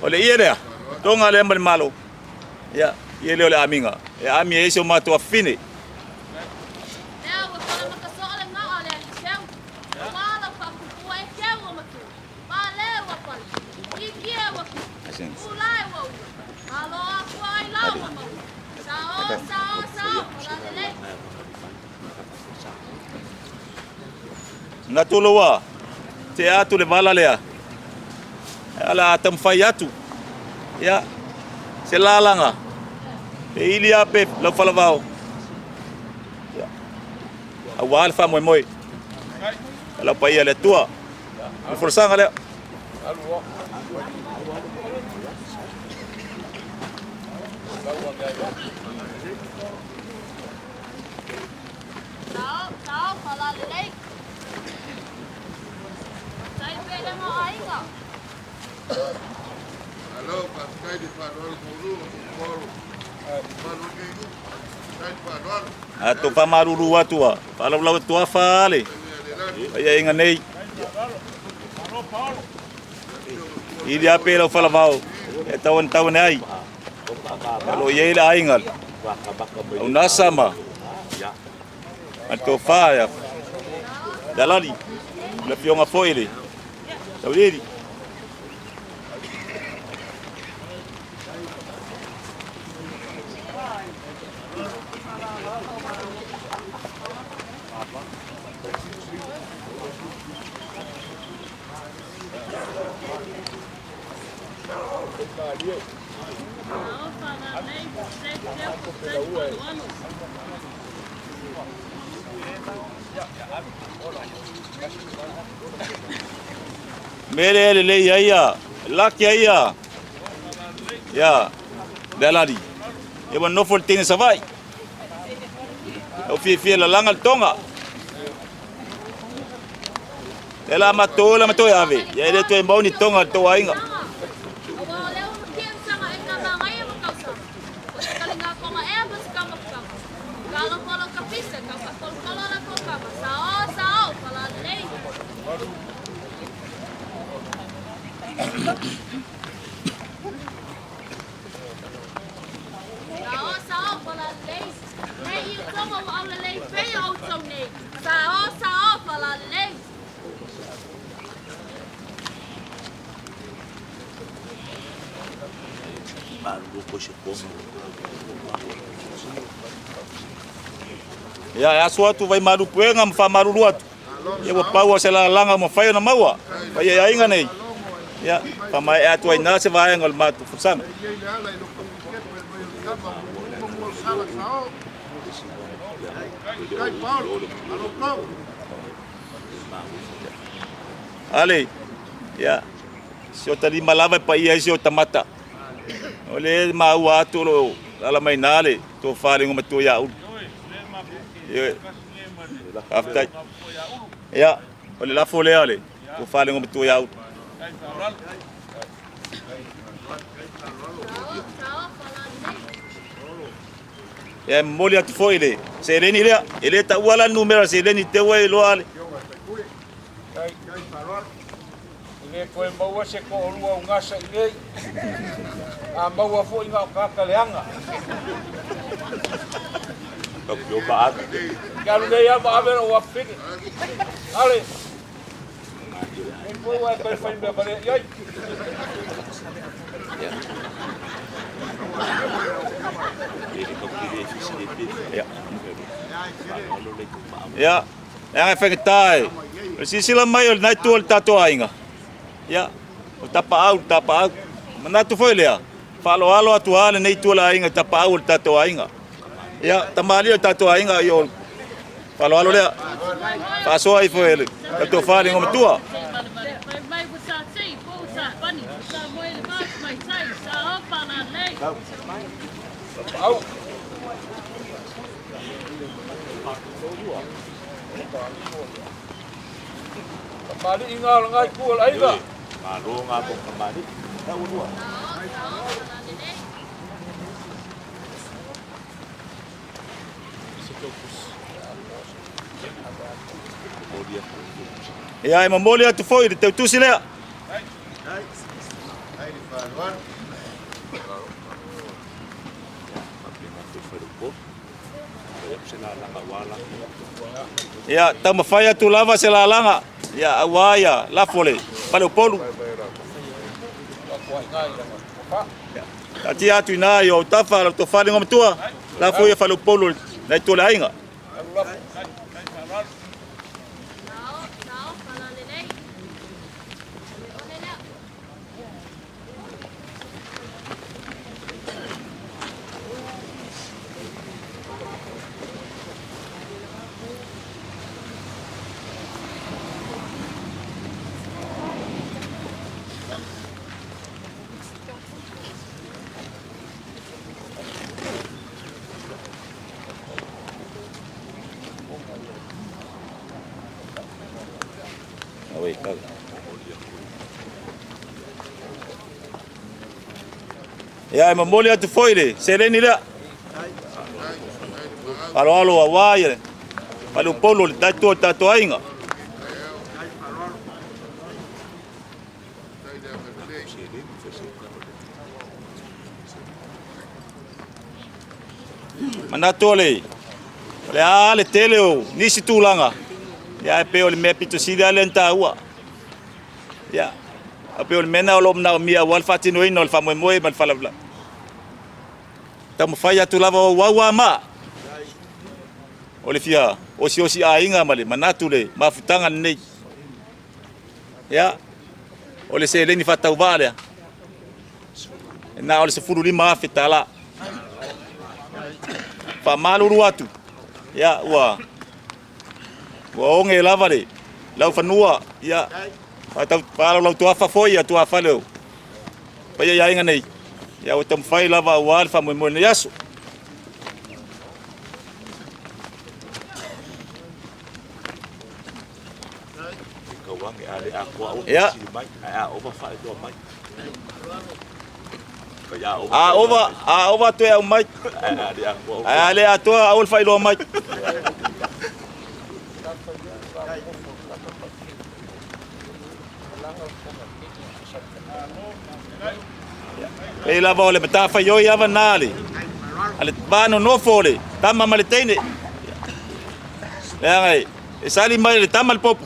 Ole ia dea. Tonga le mbali malo. Ya, ia le ole aminga. E ami e so matu afine. Natoloa te atu le vala lea. Ala tamfai atu. Ya. Se lalanga. Pe ili ape lau falavao. Ya. Awal fa moi. Ala pa ia le tua. Forsanga le. Tao fala lei. Hello, Pascal di Padol Mulu, Mulu. Mulu ni. Sai Padol. Ato pa maruru atua. Pala lau tua fale. Ia inga nei. Ili ape lau falavao. E tawan ai. Kalau ia ila aingal. Au nasama. Ato fa ya. Dalali. La fionga foile. Tauliri. Mere le ia, laki ia. Ya, dalari. Eba no fortene savai. O fi la langa tonga. Ela mato ave. Ya ele to embau ni tonga to ainga. Sao, para lei. Nei, eu tomo a lei feia. Ya aso atu vai malu puenga mfa marulu atu. Ya wa pau se la langa mo fai na maua. Vai ya inga nei. Ya pama atu ai na se vai ngol matu fusana. Ale. Ya. Sio tadi malava pa ia sio tamata. Ole mau atu lo ala mai nale to fale ngoma to ya. After ya, oleh la folle ale. Tu fale ngom tu ya. Ya molia tu foile. Sereni le, ele ta wala numero sereni te wai lo ale. Ile koe maua se ko olua ungasa ile. A maua fo inga kaka leanga. Yo ba. Kalau dia apa apa nak wafik, ale. Ini buat berfilm berbaloi, ya. Ya, yang efek tai. Sisi lamai ol naik tuol tato ainga. Ya, tapa au. Mana tu foi lea? Falo alo atu ale naik tuol ainga tapa au tato ainga. Ya, tamali tato ainga yo. Falo alo lea. Paso ai foi ele. Tu fale ngom tua. Au. Kembali ingal ngai kual aiga. Malu ngapung kembali. Tahu dua. Ya, memboleh tu foi, tu sila. Ya, tama faya tu lava sela langa. Ya, awaya, la fole. Palo polu. Ati atu ina yo tafa to fale ngom tua. La foi falo polu na tu la inga. Ya, memboleh tu foi le. Sereni le. Alo awaya. Palo polo tato ainga. Mana tole. Le ale teleo nisi tulanga. Ya pe ole me pito sida lenta ua. Ya. Ape ole mena olom na mia wal fatino ino fa mo mal fala bla. Tamu faya tu lava wawa ma. Ole fia osi ainga male manatu le mafutanga nei. Ya. Ole se leni fatau vale. Na ole se furu lima afitala. Fa maluru atu. Ya wa. Wa onge lava le. Lau fanua ya. Para lau tu afa foi tu afa leu. Pa ya inga nei. Ya o tam fai lava wal fa mo ne yaso. Kawangi ale aku au sili mai. Over fa do mai. Over tu ya mai. Ale aku au fa do mai. Ela vole meta fa yo ya vanali. Ale bano no fole. Tama maletene. Ya ngai. Esali mai tamal pop.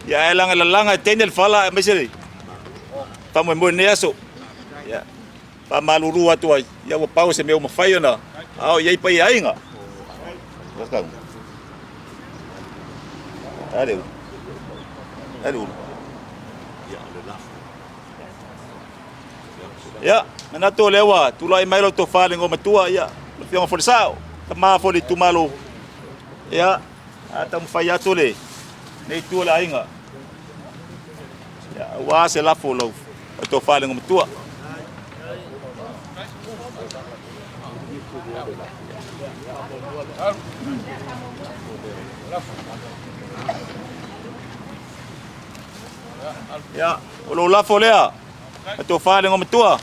Ya langa tenel fala mesere. Tamo mo neaso. Ya. pa maluru atu ai ia wa pau se meu mafai ona au ia pai ainga wakang ale ya mana to lewa tulai mai lo to fale ngo matua ya fiong fo sao tama fo di tumalo ya ata mafai atu le nei tu la ainga ya wa se la fo lo to fale ngo matua ya lo la fo lea to fale ngo matua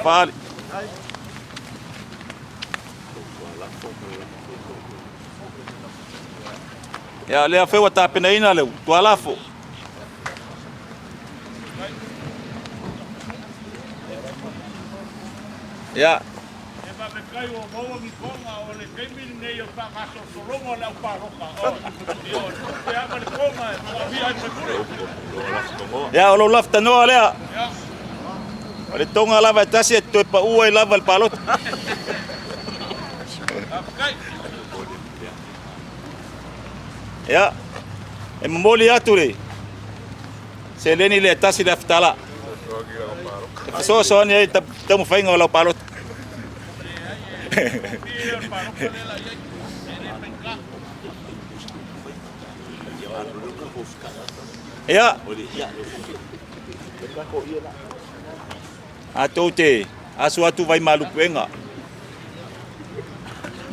fale ya lea fe wa tapena ina le to alafo ya ya lo lafta no lea ole tonga lava tasi to pa ua lava el palot ya e moli aturi se leni le tasi laftala so ni tamu fainga ola palot ya atote asu atu vai malupenga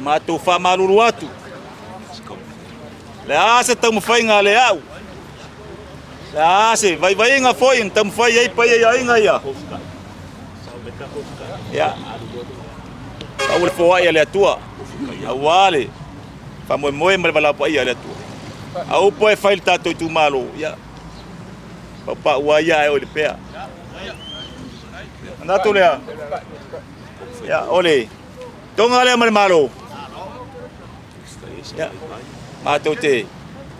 matu fa maluru atu le ase tamu fainga le au le ase vai nga foi tamu fai ai pai ai nga ya awal fo ai le tua awale fa mo mal bala pai le tua au po fai tato tu malo ya papa wa ya ole pea Nato lea. Ya, ole. Tonga lea malo. Ya. Mato te.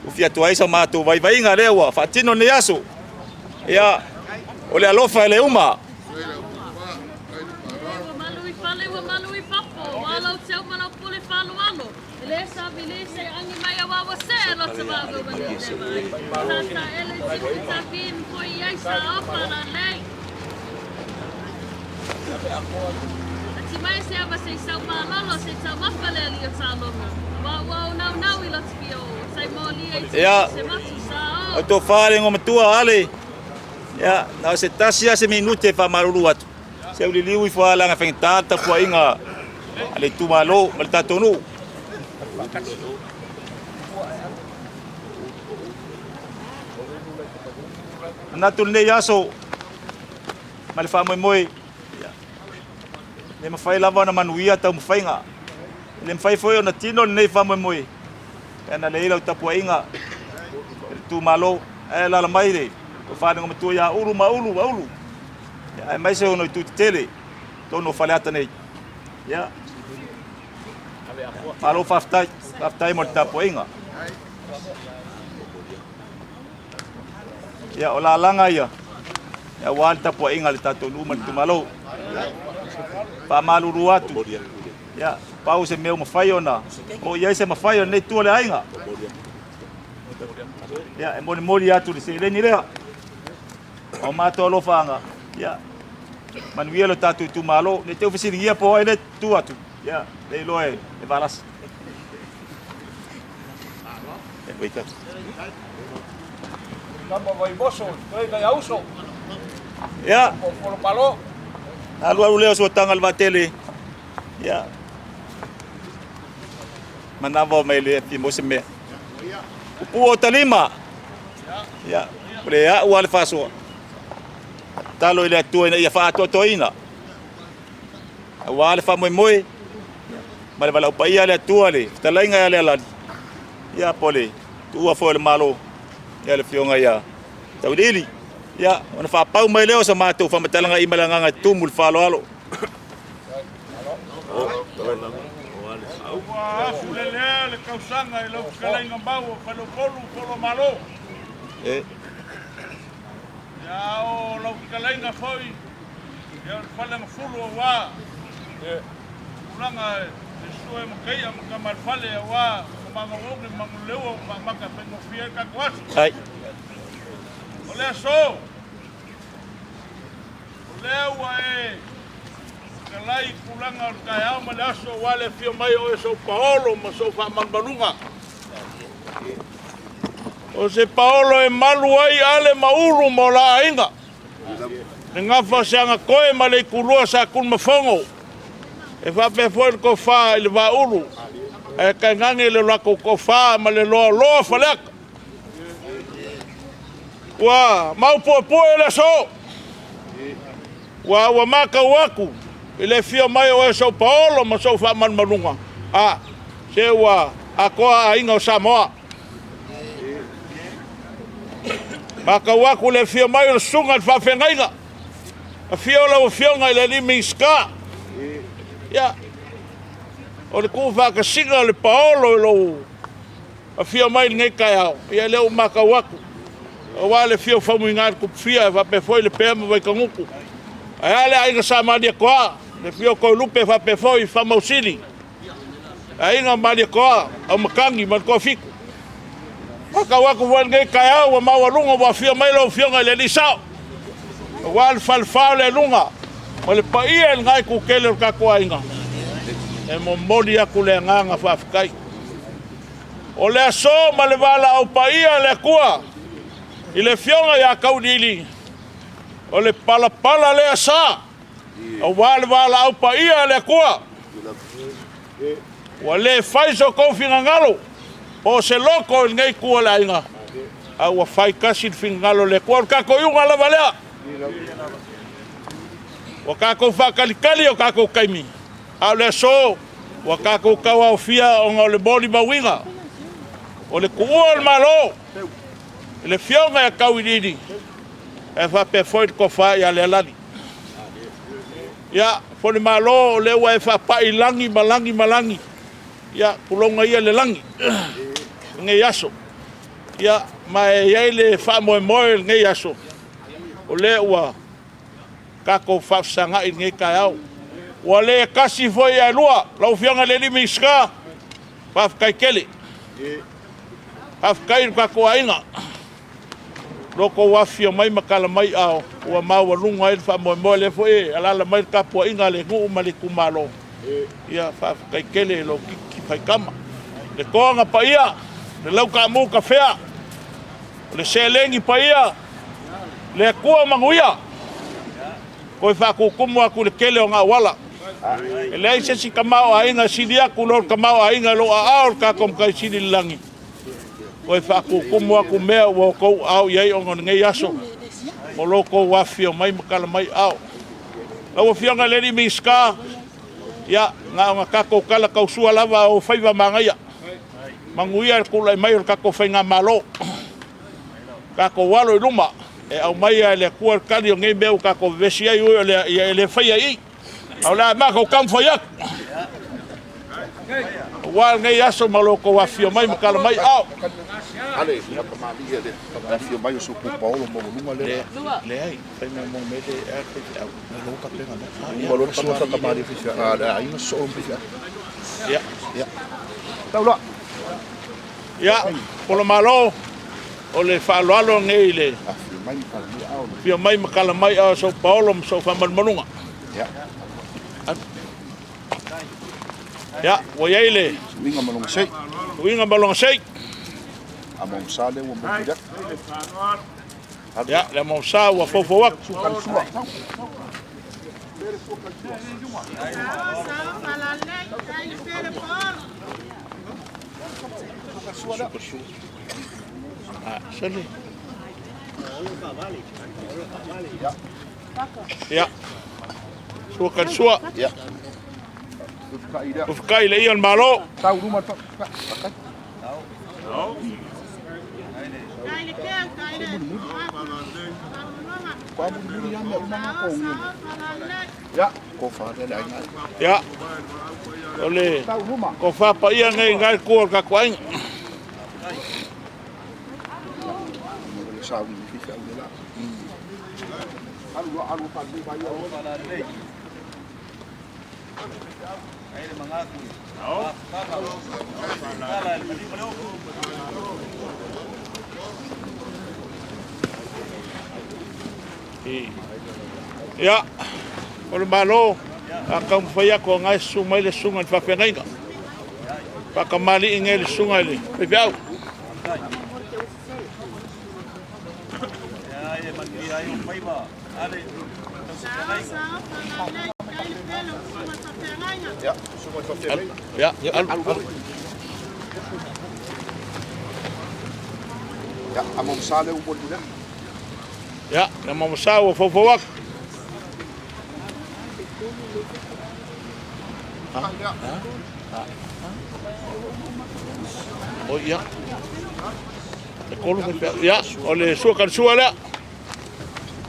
Ufia tu aisa mato vai nga lewa. Fatino ne yaso. Ya. Ole alofa le uma. Malui papo. Wala teu mana pole falo ano. Ele sabe ele se angi mai wa você lo tsabago bani. Tata ele se tapin foi aisa apa na lei. Ati mai se ava se sau malolo se tau mafale ali o talomo. Wa nau i latfio. Sai moli ai se matu sao. O to fale ngo matua ale. Ya, na se tasia se minute fa maruru atu. Se uli liu fo ala nga fengtata fo inga. Ale tu malo, malta tonu. Natul ne yaso. Malfa moi. Le mafai lava na manuia tau mfainga. Le mfai foi na tino nei fa moi. Ana le ila tapu inga. Tu malo e la mai le. O fa ngo tu ya uru maulu. Ya mai se ono tu tele. To no falata nei. Ya. Malo faftai mo tapu inga. Ya ola langa ya. Ya wal tapu inga le tatu lu tu malo. Pa maluru atu. Ya, pau se meu mafai ona. O ia se mafai ona tu le ainga. Ya, e moli atu se le ni lea. O mato lo fanga. Ya. Manuelo tatu tu malo, ne te ofisi ia po ele tu atu. Ya, le loe, le balas. E weita. Namo vai boso, toi ga auso. Ya. Por palo. Alu leo so tangal batele. Ya. Manavo mele timo seme. Upo talima. Ya. Pre ya wal faso. Talo ile tu ina fa to ina. Wal fa moi. Male bala upa ia le tu ale. Talainga ale ala. Ya pole. Tu fo le malo. Ya le fionga ya. Taudili. Ya, ona fa pau mai leo sa matou fa matalanga i malanga tumul falo alo. Wa fulele le kausanga i lo kalainga bawo fa lo polo malo. Ya o lo kalainga foi Ia whalenga fulu o wā. Ulanga e sua e makaia maka malwhale a wā. Manga wonge mangu leo o maka pengo fia ka kwasi. Ai. O lea so. O lea ua e. Kalai kulanga o kai au ma le aso wale fio mai o e so Paolo ma so wha manbalunga. O se Paolo e malu ai ale mauru mo la inga. Ne ngafa se anga koe ma le kulua sa kun mafongo. E whape foi ko wha i le wauru. E kai ngangi le lako ko wha ma le loa whaleka. Wa mau poe le so. Wa maka waku. Ile fio mai o e so Paolo ma so wha manbalunga. Se wa a koa a inga o Samoa. Maka waku le fio mai o sunga al whawhengainga. A fio la o fionga i le limi ska. Ia. O le kua whakasinga le Paolo i lo. A fio mai ngai kai au. Ia leo maka waku. O wale fio whamu inga ku fia e whape foi le pēma vai kanguku. Ai ale ainga sa madia koa. Le fio ko lupe whape foi whamausili. Ainga madia koa. Au makangi man koa fiku. Maka waku wan ngai kai au wa maua lunga wa fio mai lo fionga le lisao. Wal falfao le lunga. O le paia ngai ku kele ka koa inga. E mo moli aku le nganga whafkai. O le aso ma le wala au paia le kua. I le fionga ya kaudili. O le pala le asa. O wala au paia le kua. Wa le faiso konfinga ngalo. O se loko ngai kua la inga. A wa fai kasi fingalo le kua ka ko yunga la valea. Wa ka ko fa kali o ka ko kaimi. A le so wa ka ko kawa fia o le boli mawinga. O le kua al malo. Le fionga ya kawididi. E fa pe foi ko fa ya le lani. Ya fo le malo le wa fa pa ilangi malangi. Ya kulonga ia le langi. Nge yaso. Ya mai ele fa moe nge yaso. O le ua kako fa sanga i nge kaiau. O le kasi foi a lua, lau fianga le limi ska. Pa kai kele. Pa kai kako ainga. Loko wafia mai makala mai ao. Ua mau lunga il fa moe le foi ala mai kapo inga le ngu mali kumalo. Ya fa kai kele lo ki fai kama. Le konga pa ia. Le lau ka mu ka fea. Le selengi pa ia. Le kua manguia. Koe whakukumu aku le kele o ngā wala. E le aise si kamau a inga sidi aku lor kamau a inga lo a aor ka kom kai sidi langi. Koe whakukumu aku mea ua kou au iei o ngon ngei aso. Mo loko wafio mai makala mai au. Lau fionga leri mi ska. Ya ngā ngā kako kala kausua lava o whaiva mangaia. Manguia kula mai o kako whainga malo. Kako walo i luma. E au mai le kua kali o ngei meu kako vesi ai ui le whaia i. Au la mako kam whaiak. Wal ngai aso maloko wafio mai makala mai au. Ale, maka mali le wafio mai o suku Paolo mo lunga le. Le ai, whai me mo mele e ake au. Lo ka penga na. Mo lo tama ka mali fisia. Ai no so fisia. Ya. Taula. Ya, polo malo. O le whaaloalo ngei le. Mai ka ni au. Fio mai makala mai au so Paolo mo so whamanmanunga. Ya. Ya, o iei le. Winga malonga sei. Winga malonga sei. Among sale wo mo pijak. Ya, le mo sa wa fofo wak. Sali. Ya. Suka sua. Ya. Ufkai le ian malo. Tau rumah tak. Ya, ko fa le ai. Ya. Ole. Ko fa pa ia ngai ko ka kwain. Sa wi fi sa wi la. Ya, o le malo, a kam fai ako ngai sunga le sunga fa pengainga. Pa kamali inge le sunga le. Pe piau. Ya, Ya, among sale un bolina. ya, na mamasa o fofowak. Oh ya. Ya, oleh suakan suala.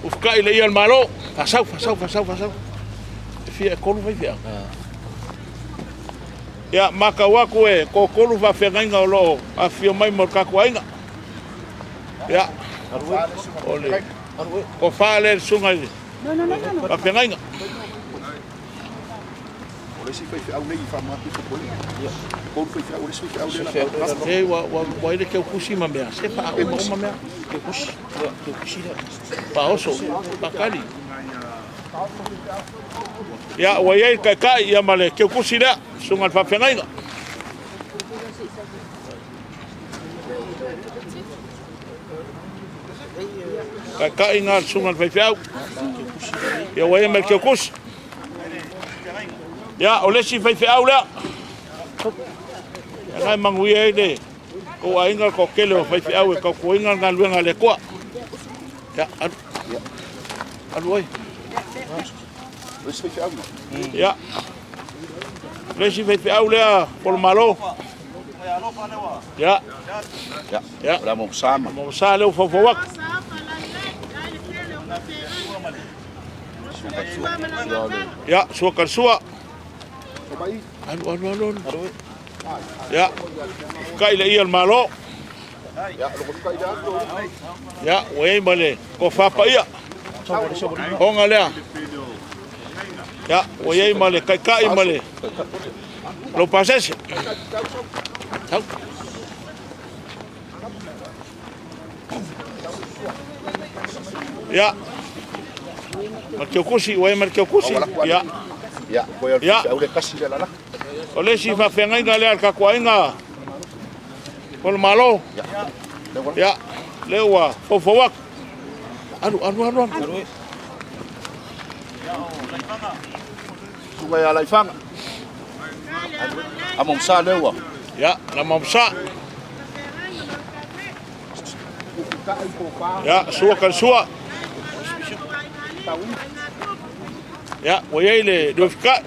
Ufka ile ia malo. Fasau. Fia kolu vai fia. Ya, maka waku e ko kolu va fenga lo afio mai mo ka kwainga. Ya. Oleh. Ko fale sungai. No. Va fenga. Oleh si fai au nei fa ma pi ko ya. Ko fai au oleh si fai au nei. E wa ile ke kusi ma mea. Se fa o ma mea. Ke kusi. Pa oso, pa kali. Ya, wa ye ka ya male ke kusi da sungai fa fenga. Ka ingat sungai fa fiau. Ya wa ye me ke kusi. Ya, oleh si fai fiau la. Ngai mangui ai de. Ko ainga ko kele fai fiau e ko inga ngaluenga le kwa. Ya, adu oi. Oleh si fai au. Ya. Oleh si fai fiau la por malo. Ya. La mo sama. Mo sa le fofowak. Ya, suakan sua. Anu. Ya, kai le ia malo. Ya, wei male ko fapa ia. Honga lea. Ya, wei male kai male. Lo pasese. Tau. Ya. Marqueukusi, wei Marqueukusi. Ya. Ya, ko ya au le kasi la la. Oleh si fa fenga le ka kwainga. Pol malo. Ya. Lewa fofowak. Anu. Sungai ala ifanga. Among sa lewa. Ya, la mamsa. Ya, suakan sua. Ya, wei le do fika.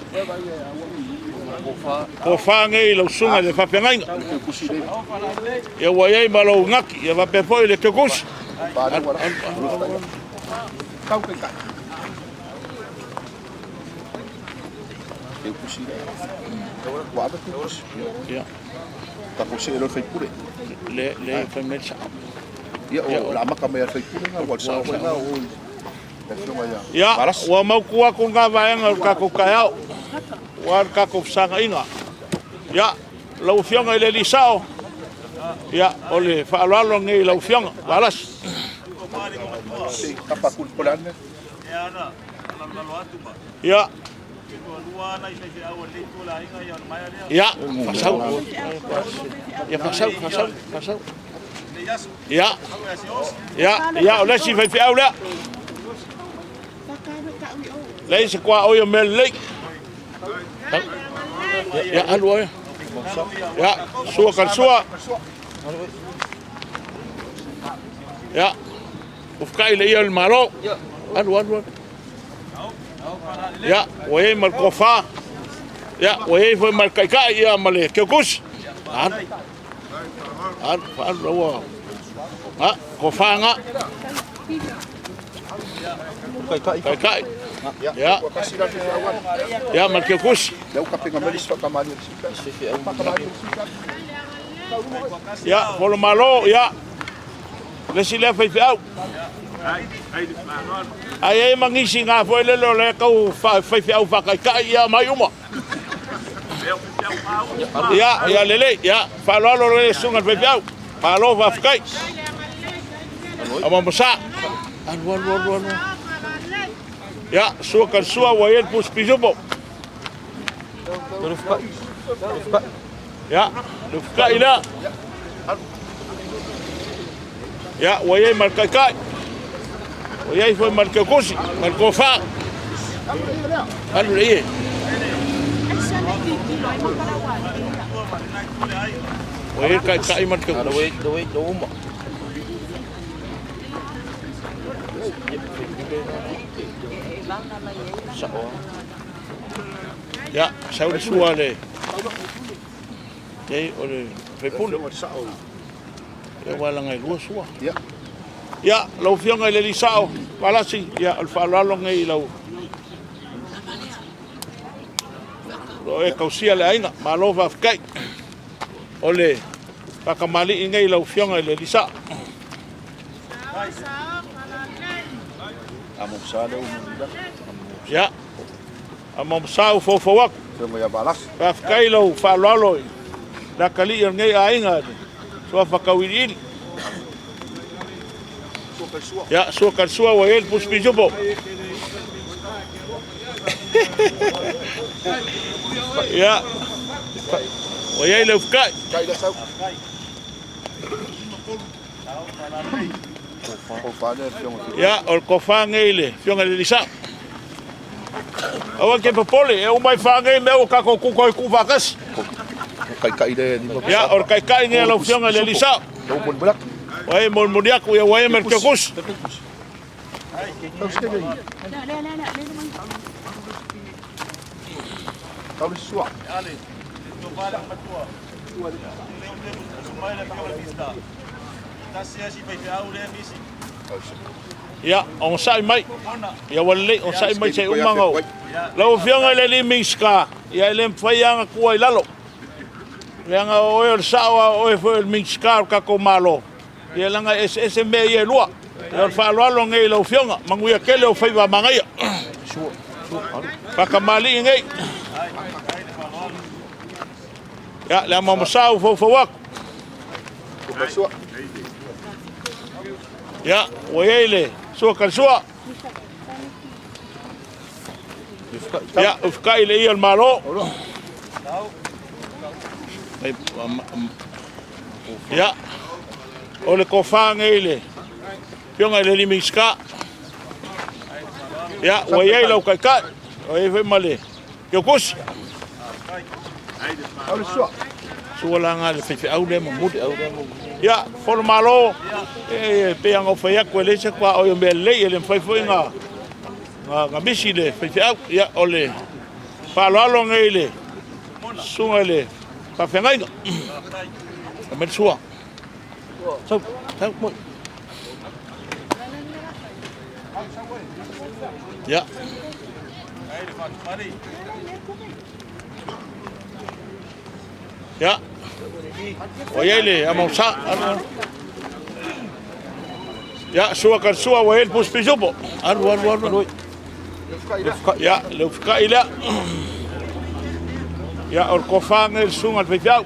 Ko fange lo sunga le fa pengainga. Ya wei malo ngaki, ya va pe foi le kekus. Kau ke ka. E kusi. Wa ba kusi. Ya. Ta kusi lo fai pure. Le femelsa. Ya, la maka mai fai pure na wa sa wa o. Ya, wa mau kuwa ku nga vaenga ka ku kayao. Wa ka ku sanga inga. Ya, lau fionga ile lisao. Ya, ole fa alalo ngi lau fionga. Balas. Kapa kul polane. Ya. Ya, fasau. Ya fasau. Ya, oleh si fai fiau la. Lai se kwa oyo mel lei. Ya, anu oyo. Ya, suakan sua. Ya. Ufkai le ia malo. Anu. Ya, wei mal kofa. Ya, wei foi mal kai ia male kekus. An lawa. Kofa nga. Kai. Ya. Ya mal kekus. Lau ka pinga melis fa kamali. Ya, polo malo, ya. Lesi le fai au. Ai e mangisi ngā foi le le kau fai au whakaikai ia mai uma. Ia lele, ia whalalo le sunga fai au. Palo whafkai. Ama masa. Anu. Ya, sua kan sua wa el pus pijubo. Ya, lufka ila. Ya, wa ye markai. Wa ye foi markai kosi, marko fa. Alu le. Wa ye kai markai. Do uma. Ya, saudi sua le. Jadi oleh repun. Ya wala ngai lua sua. Ya, lau fia ngai le lisao. Walasi, ya alfalalo ngai lau. Lo e kausia le ainga, malo va fkai. Ole pakamali ngai lau fia ngai le lisao. Ya. Amam sau fofowak. Fafkai lau falalo. Da kali yang ngai ainga. So fakawilin. Ya, so kan sua wa el puspi jubo. Ya. Wa ye lau fkai. Ya, ol kofa ngele, fionga le lisa. Awan ke popole, e umai fangai me o kako kuko ku vakas. Kai de ni. Ya, ol kai ngele lo fionga le lisa. Do mun bulak. Wai mon modiak ya wai merkekus. Kau sua. Ya, on sai mai. Ya wale on sai mai sai umangau. Lau fionga le limiska, ya le mfaianga kuai lalo. Leanga oe sawa oe foi miska ka ko malo. Ya langa SSM ye lua. Ya fa lo ngai lau fionga, manguia kele o fai wa mangai. Pakamali ngai. Ya, le mamasau fo wak. Ya, wayele, sua kan sua. Ya, ufka ile iya malo. Ya, ole kofa ngele. Pionga ile limiska. Ya, wayele ukaka. Oye male. Yokus. Sua langa le fefe au le mudi au le. Ya, for malo pe ang ofaya kwele se kwa o mbele ele fai nga misi le fai ya ole pa lo ngele sungele pa fenga nga men sua so mo ya ya Oyele, amausa. Ya, sua kan sua wa el puspi jubo. Aru. Ya, lufka ila. Ya, or kofang el sung al pejau.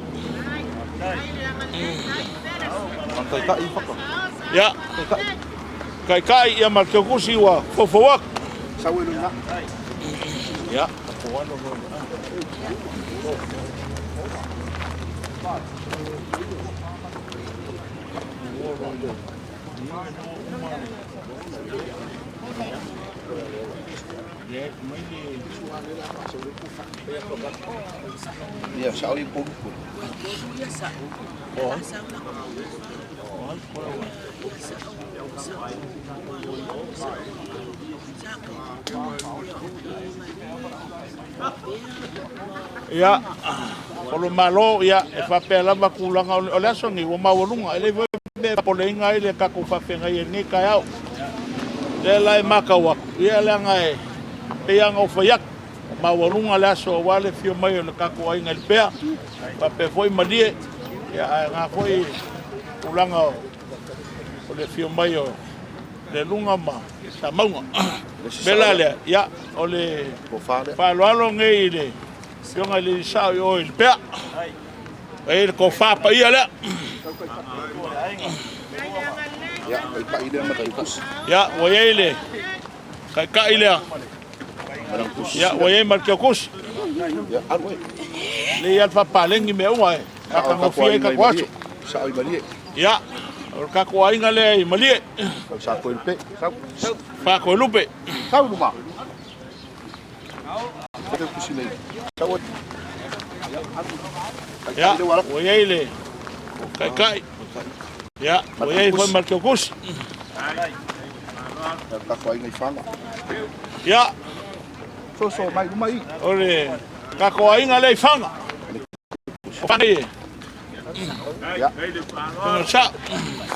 Ya. Kai ya markokusi wa fofowak. Ya. Ya, sao pun. Ya, kalau malo ya, papel apa kulang oleh songi, wamawalunga, ele me polenga ele kaku papel ni kayau. Lelai makawak, ia langai, peyang ofayak, mawalunga laso wale fio mayo le kaku ai ngal pea, papel foi madie, ya nga foi kulanga le fio mai o le lunga ma sa maunga bela le ya o le whaloalo ngei le fionga le sao i o il pea e le ko whapa ia le ya o ye le kai le ya o ye mar kus le alfa palengi me unga e ka ngofia ka kwacho Sao i malie. ya o ka ko inga le malie Sa ko il pe. Sao. fa ko lupe Sao luma. Ada kusi nei. Sao. ya o ye le kai ya o ye foi mar kus Ka ko ai nei fanga. ya So mai mai. ole ka ko inga le fanga fanga Ya. sa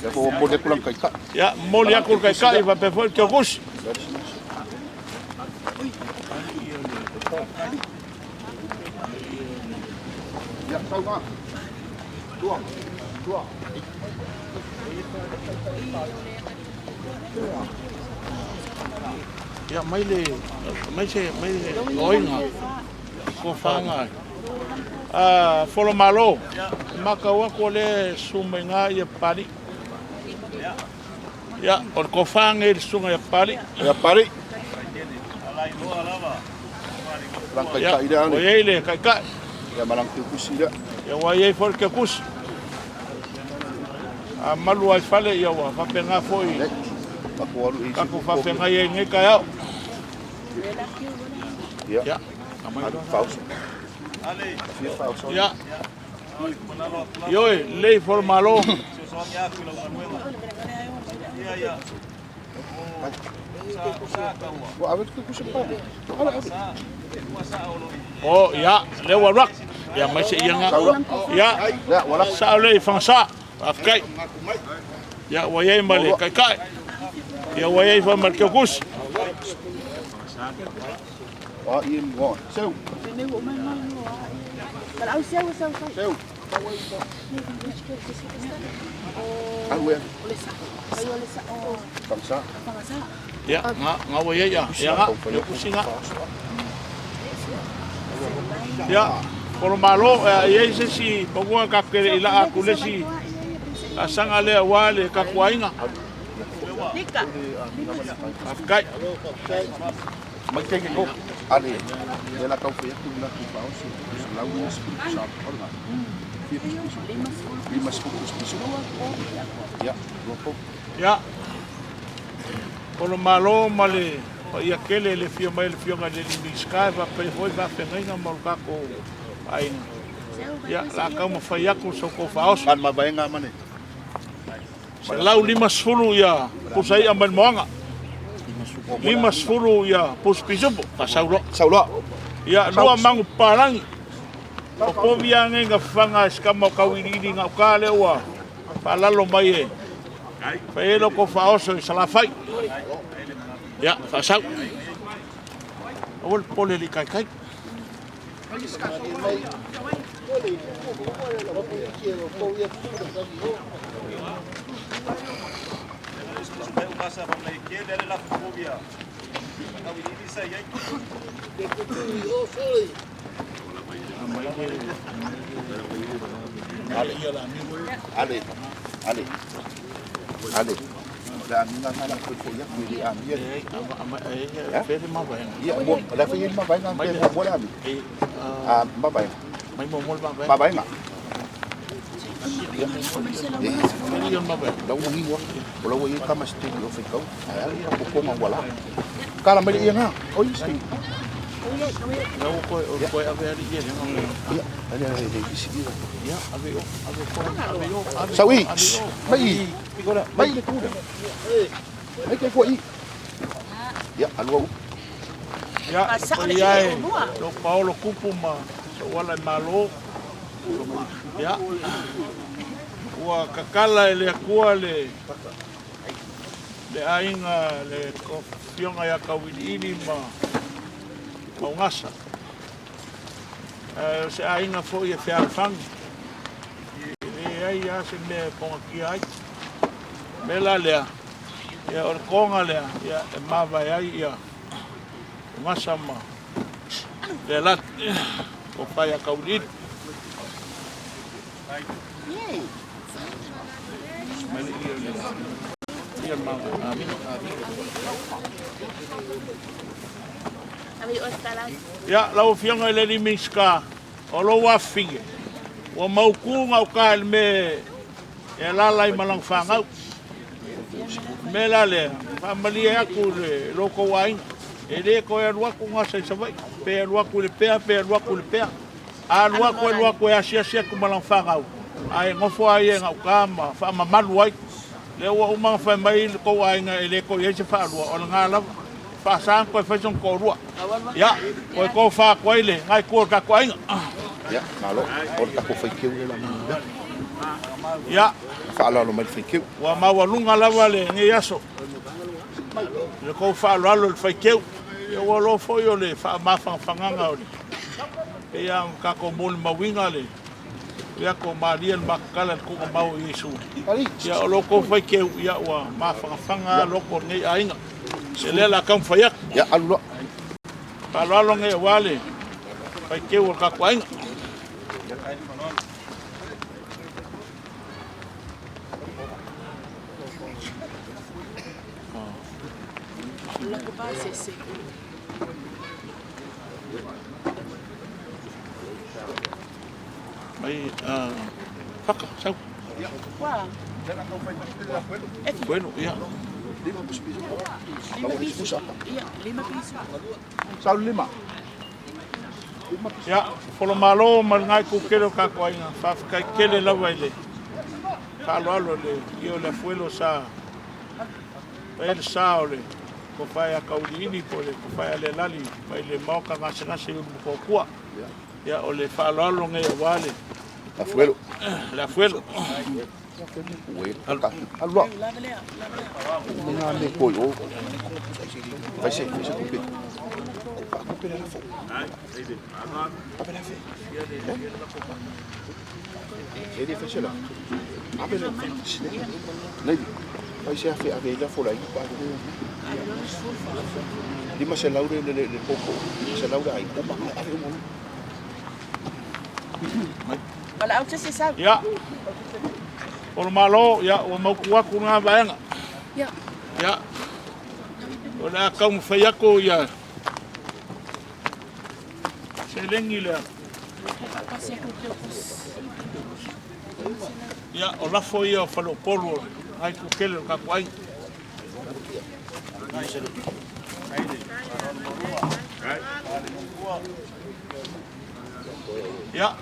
Ya bo bo de pulang kai ka. ya moli akul kai va pe foi kus Ya sao ma. Tua. ya mai se oinga ko fanga folo malo makawa ko le sumenga ye pari ya or ko fanga e sunga ye pari Ya pare. Lang kai ka ida o ni. ye le kai Ya malang tu kusi da. ya wa ye for ke kus a malu ai fale ya wa fa penga foi Ka ko alu ka ko fa penga ye nge ka ya Ya. amai Paus. Paus. ya yo le for malo Wa awet ku kusi pa. Ala awet. oh ya le wa rak ya mai se yanga ya Ya wala. sa le fansa afkai ya wa ye male kai ya wa ye fa mar ke kus Wa im go. Seu. Seu. Alu ya. Kamsa. ya nga wa ye ya nga yo kusinga ya por malo ye se si pogua ka ke ila akulesi asanga le wale ka kwainga afkai Mai ke ko. Ale. De la kau fe ku na ku paus. Lau ni Espírito Santo. Olha. Limas putus. Ya. Lopo. ya por malo male ia kele le fio mai le fio ga le miska va pe foi va penga mal ka ko ai ya la ka mo fa ya ko so ko faos Kan mabaenga mane. lau lima sfulu ya pusai amban moanga lima sfulu ya puspisupo pasaulo Saulo. ya dua mangu parangi o povia nga fanga skama kawiri nga kale wa palalo mai e pelo ko faoso salafai ya fasau ol pole li kai Ale. La minga ngana ko ko ya mi dia mi. fere ma ba Ya mo la fe ma baenga pe mo bola mi. Ma baenga. mai mo mol ba Ma baenga. ma ba Da wo ni wo. Bola wo ka ma sti yo fe ko. Ai ko ko ma wala. Kala mai ia nga. O sti. ya ko ave ali ye Ya, ale ale isi dia. ya ave ko Sawi. Mai. Mai le kuda. Mai ke ko i. Ya, alwa. ya ai lo Paulo Kupuma so wala malo ya wa kakala le kua le ainga le kofionga ya kawili ma ngasa se ainga fo ye fiar fang le ai ya se me ponga ki ai Mela lea. Ia o le konga lea. Ia e mawai ai ia. Ngasa ma. Le lat. O pai a kaulini. Mali ia le. Ia mawai. Amin. Ia lau fianga i le limiska. O lo wafinge. Wa maukunga o ka me e lalai malang whangau. Me lale, whamalia aku le loko wainga. E le ko e luaku ngasa i savai. Pe e luaku le pea, pe e luaku le pea. A luaku e asia ku malang whangau. Ai ngofo ai e ngau kama, whama malu ai. Le ua umanga whamai le ko wainga e le ko i eise whaalua. O le ngā lava, whaasang koe whaisong ko rua. Ia, koe ko wha koe le, ngai kua ka koe inga. Ia, malo, o le tako whaikeu le la mga. Ia. Whaalalo mai whaikeu. Wa mawalunga lava le nge yaso. Le kou whaalalo le whaikeu. Ia ua lo foi o le whaamawhangwhanganga o le. E ia kako mōli mawinga le. Ia ko maria le makakala le kuka mau i Yesu. Ia o lo kou whaikeu ia ua mawhangwhanga loko nge ainga. Se le la kam whaiak. Ia, alua. Whaalalo nge wale. Whaikeu o kako ainga. Mai whaka, sau. Bueno, ia. 5 piso. Sau 5. Ia, wholo malo maringai kukero kako ainga. Whawhikai kele lawa i le. Whaaloalo le, i o le fuelo sa. Paele sa o le. Ko whai a kauriini po le, ko whai a le lali. Mai le mauka ngase unu kukua. Ia o le whaaloalo ngai a wale. La fuelo. La fuelo. Alua. Mina me koi o. Vai se kupe. Kupe la fo. Ape la fe. Ele fece lá. Ape la fe. Nei. Vai se afe ave la fo la i pa. Lima se laure le poco. Se laure ai. Opa, ave mo. Wala au se sa. Ya. O malo ya o mau ku nga vaenga. Ya. Ya. O la ka mo fa yako ya. Se lengi la. Ya o la fo ya fa lo polo. Ai ku kele ka kwai. Ya.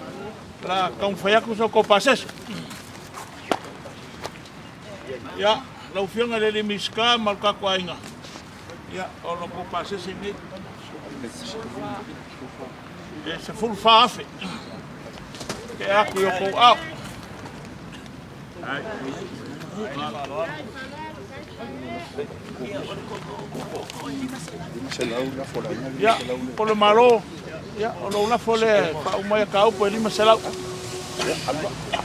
La ka mo fa yako so ko pases. Ya, lau fianga le miska mal ka kwainga. Ya, o lo ko pase se ni. E se full fafe. Ke aku yo ko au. Ai. Ya, por lo malo. Ya, o lo la fole fa o mai ka o po ni masala.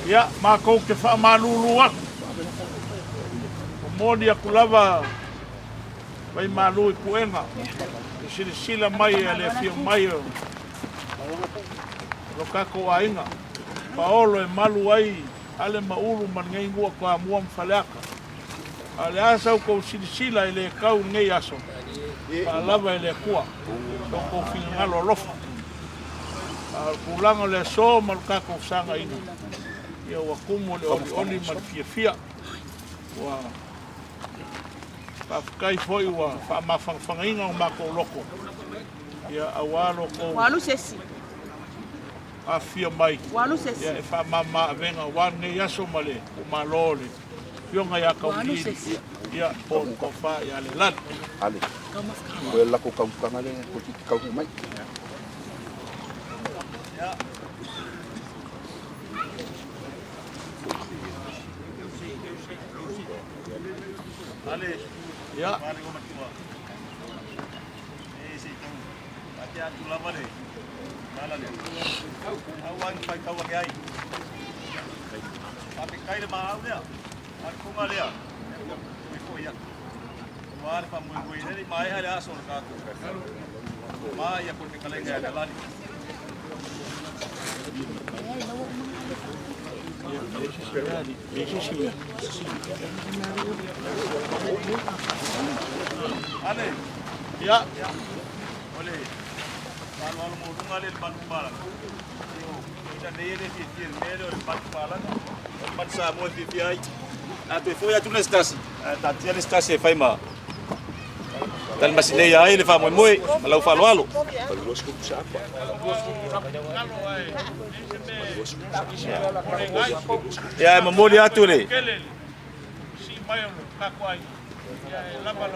Ya, ma ko ke fa malulu ak. Moni aku lava vai malu i kuenga e sila mai ale fio mai lo kako ainga paolo e malu ai ale maulu man ngai ngua ko amua mfalaka ale asa ko sila ele kau ngai aso pa lava ele kua ko finga lo lofa al kulanga le so mal kako sanga ina ia wa kumo le oli mal fia wa kai foi wa fa ma fangainga ma ko loko ia awalo ko Walu sesi. a fia mai Walu sesi. ia fa mama venga wan ne yaso male o malole yonga ya ka uni ia po ko fa ia le lan Ale. Ko la ko ka ngale ko ti ka mai. Ale ya Ati atu lama le. Nala le. Awan pai kau ai. Tapi kai le mau dia. Aku ngalea. Vale pa muy ni mai ale aso ka. Mai ya kun kalenga ada lali. Ale. Ya. Boleh. Kalau mau ngale ban bala. Kita nele fitir nele o ban bala. Ban sa mo fitir. Ato foi a tu na stasi. Ta tia na stasi fai ma. Tal masilei ai le fa moi moi, malau fa loalo. Ya mamoli atu le.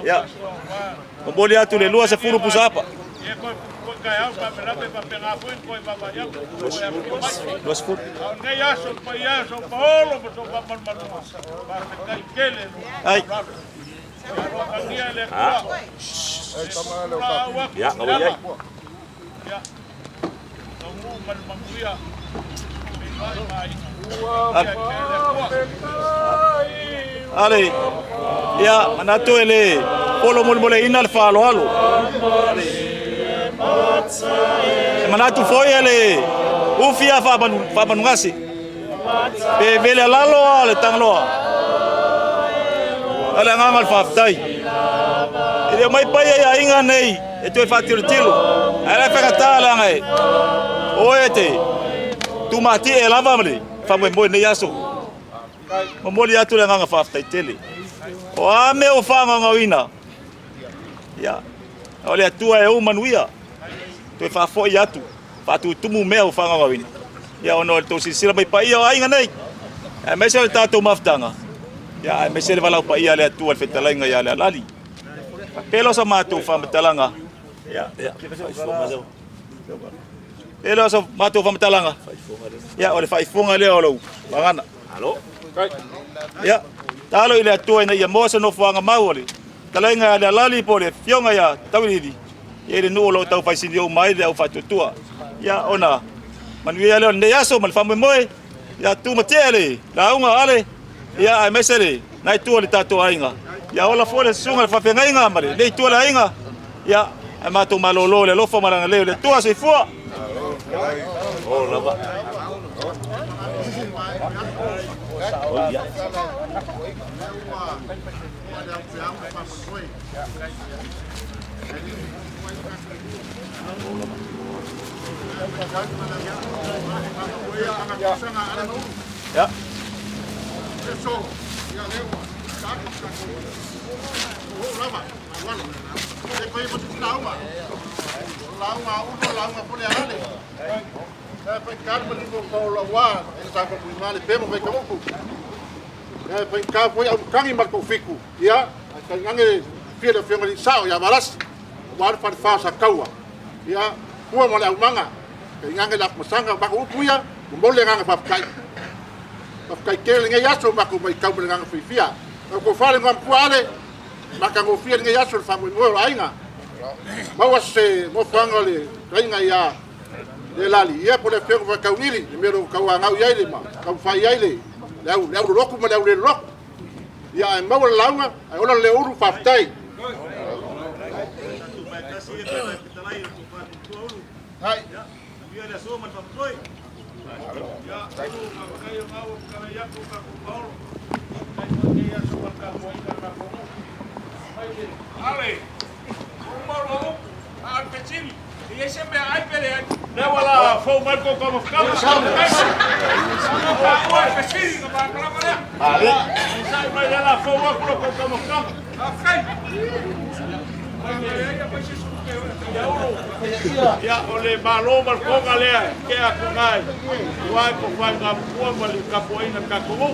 Ya. Mamoli atu le lua se furu pusapa. Dos fut. Ai. Ya, ngawai ai. Ya. Ale. Ya, manatu ele. Polo mole inal fa alo. Manatu foi ele. Ufia fa ban ngasi. Be vele lalo ale tangloa. Ala ngamal faftai. Ele mai pai ai inga nei. E tu fa tiro. Ala fa tala ngai. Oete. Tu mati e lava mali. Fa mo nei aso. Momoli atu le nganga faftai tele. O ame o fa ngawina. Ya. Ole atu e o manuia. Tu fa fo atu. Fa tu tumu me o fa ngawina. Ya ono to sisira mai pai ai inga nei. E mese le tato maftanga. Ya, me sele valau pa ia le atu al fetalanga ya le lali. Pelo sa matu fa metalanga. Ya. Pelo sa matu fa metalanga. Ya, ole fai funga le olo. Bangana. Halo. Ya. Talo ile atu ina ya mosa no fuanga mauli. Talanga le lali pole fionga ya tawili. Ele no lo tau fai sinio mai le au fatutua. Ya ona. Manuia le ne yaso mal famu moe. Ya tu matele. Launga ale. Ya ai mesele nai tu le tato ainga ya ola fole sunga fa fenga inga mare le tu la inga ya ai mato malolo le lofa maranga le tu se fua oh la ba oh ya ya So, ya lewa, satu satu. Oh, lama, awal. Depois eu vou lauma. Lauma, lauma por ali. Depois carmo de vou laua, ele tá com o mal, pemo vai como cu. Depois cá foi ao cangue marco fico. Ya, cangue filho filho de sao, ya balas. War para fasa kaua. Ya, rua mole manga. Cangue la masanga ba ku puya, mole nganga pa kai. Kai kele ngai aso mako mai kau ngang fifia. Ko fale ngam puale. Maka ngo fia ngai aso fa mo ainga. Mawa se mo fangale ainga ya. Le lali ia po le fego va kaunili, mero kau ngau yaile ma. Kau fa yaile. Lau roku ma lau le rok. Ya ai mawa launga, ai ola le uru faftai. Hai. Ia le so man fa ya, itu kayo mau kaya ko ka ko. Kaya so ka mo ika ka ko. Ale. Umaro al pecil. Y ese me hay pele. Ne wala fo marco como cama. Al pecil ko pa kala mala. Ale. Sai mai la fo marco como cama. Afai. Ya ole malo marco galea que a kungai. Wai ko fai ngam ko mali kapoina ka ko.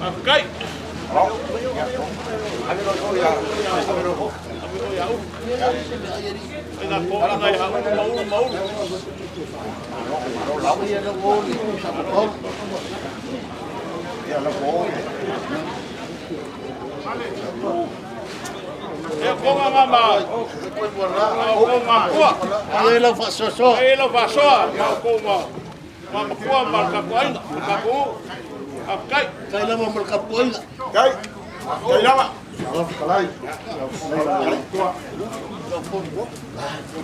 Afkai. Ina ko ngai ha mau. Ya la ko. Eu como a mamá. Depois vou lá. Eu como a cua. Aí ele passou só. Aí ele passou. Eu como a cua, marca coisa. Marca com. Cai. Cai lá, marca coisa. Cai. Kailama. Kalau kalai. Tua.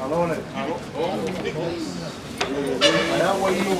Halo nih. Halo. Saya mau ini.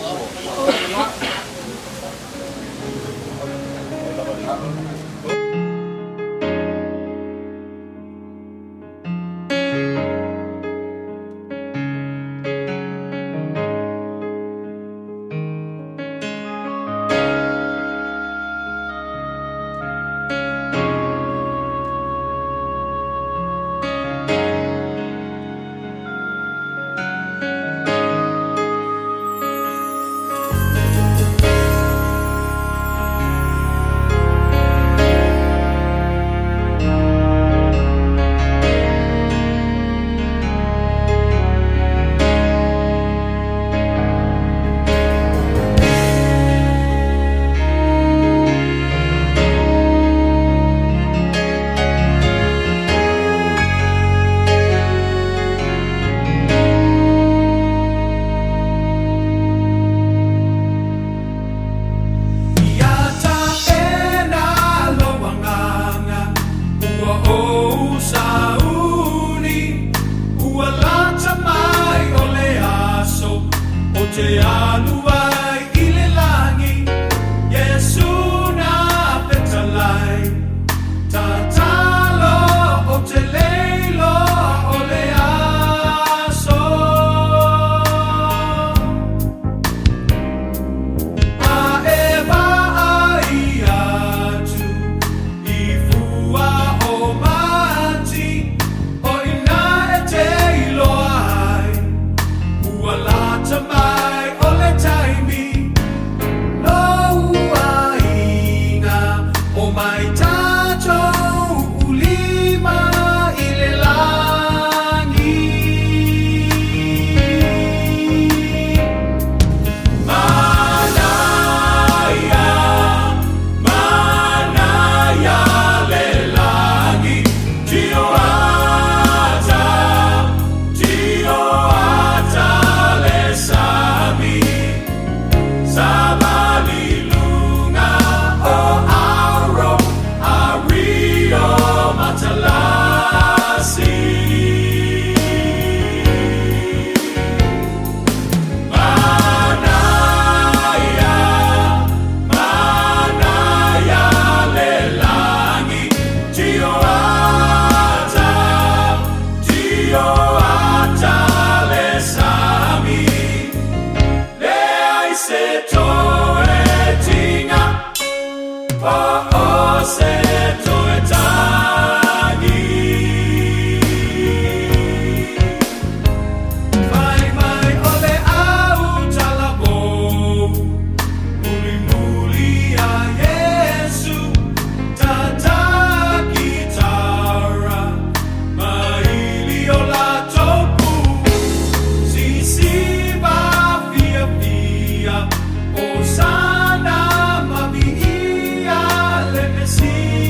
Osana, Mami, Ia, Lemesi.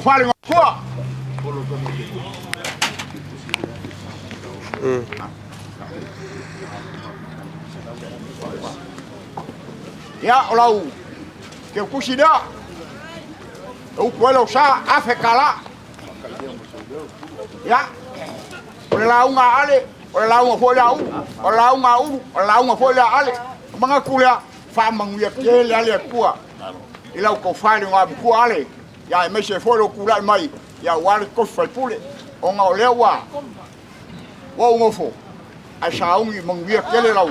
Fale ngapua. Ya olau. Ke kusida. O puelo sa afekala. Ya. Ole launga ale, ole launga fola au, ole launga u, ole launga fola ale. Mga kula fa manguia kele ale kua. Ila ko fale nga ku ale. Ya me se folo kula mai. Ya wale ko fa pule. O nga ole wa. Wa ngofo. Ai saungi manguia kele lau.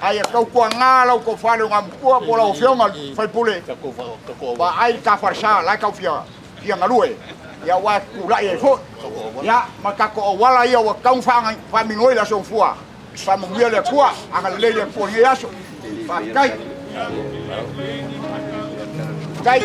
Ai kau ko nga lau ko fale nga ku po lau fionga fa pule. Ba ai ka farsa la ka fia. Fia ngalue. Ya wa kula ye fo. Ya maka ko wala ia wa kau fa minoi la so fua. Fa manguia le kua anga le le po ye aso. Fa kai. Kai.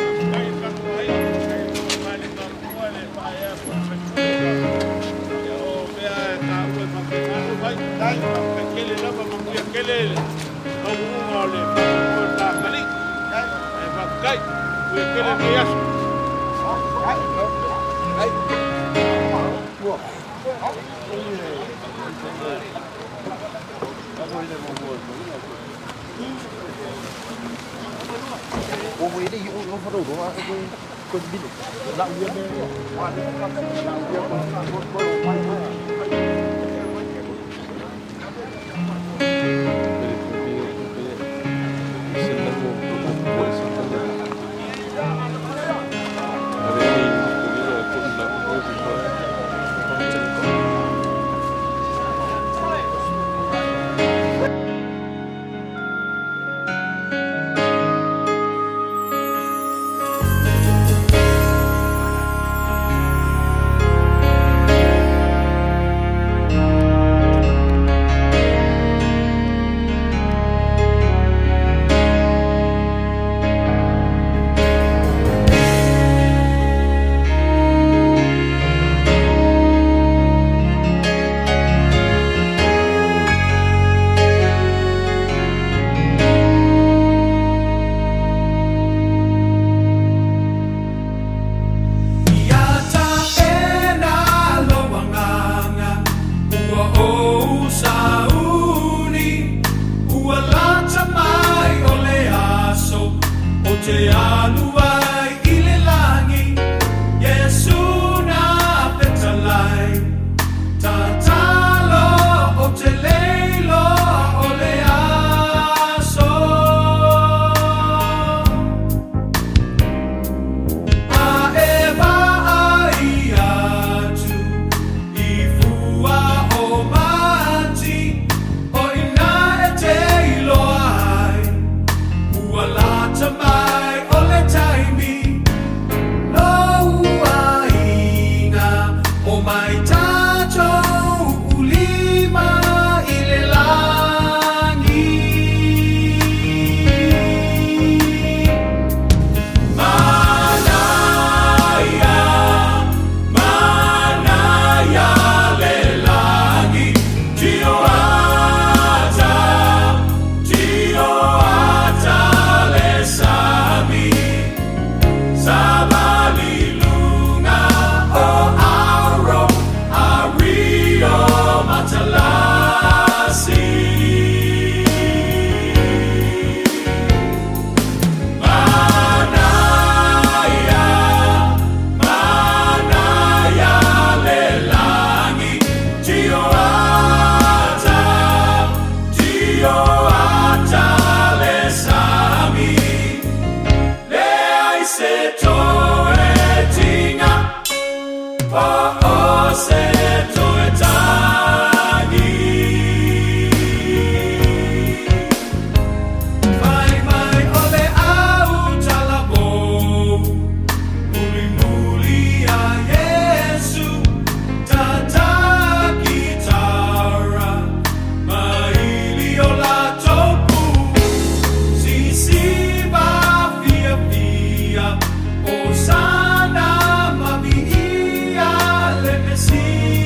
Ôi đây nó bắt đầu nó con bin đạo viên Sana mabihia lemesi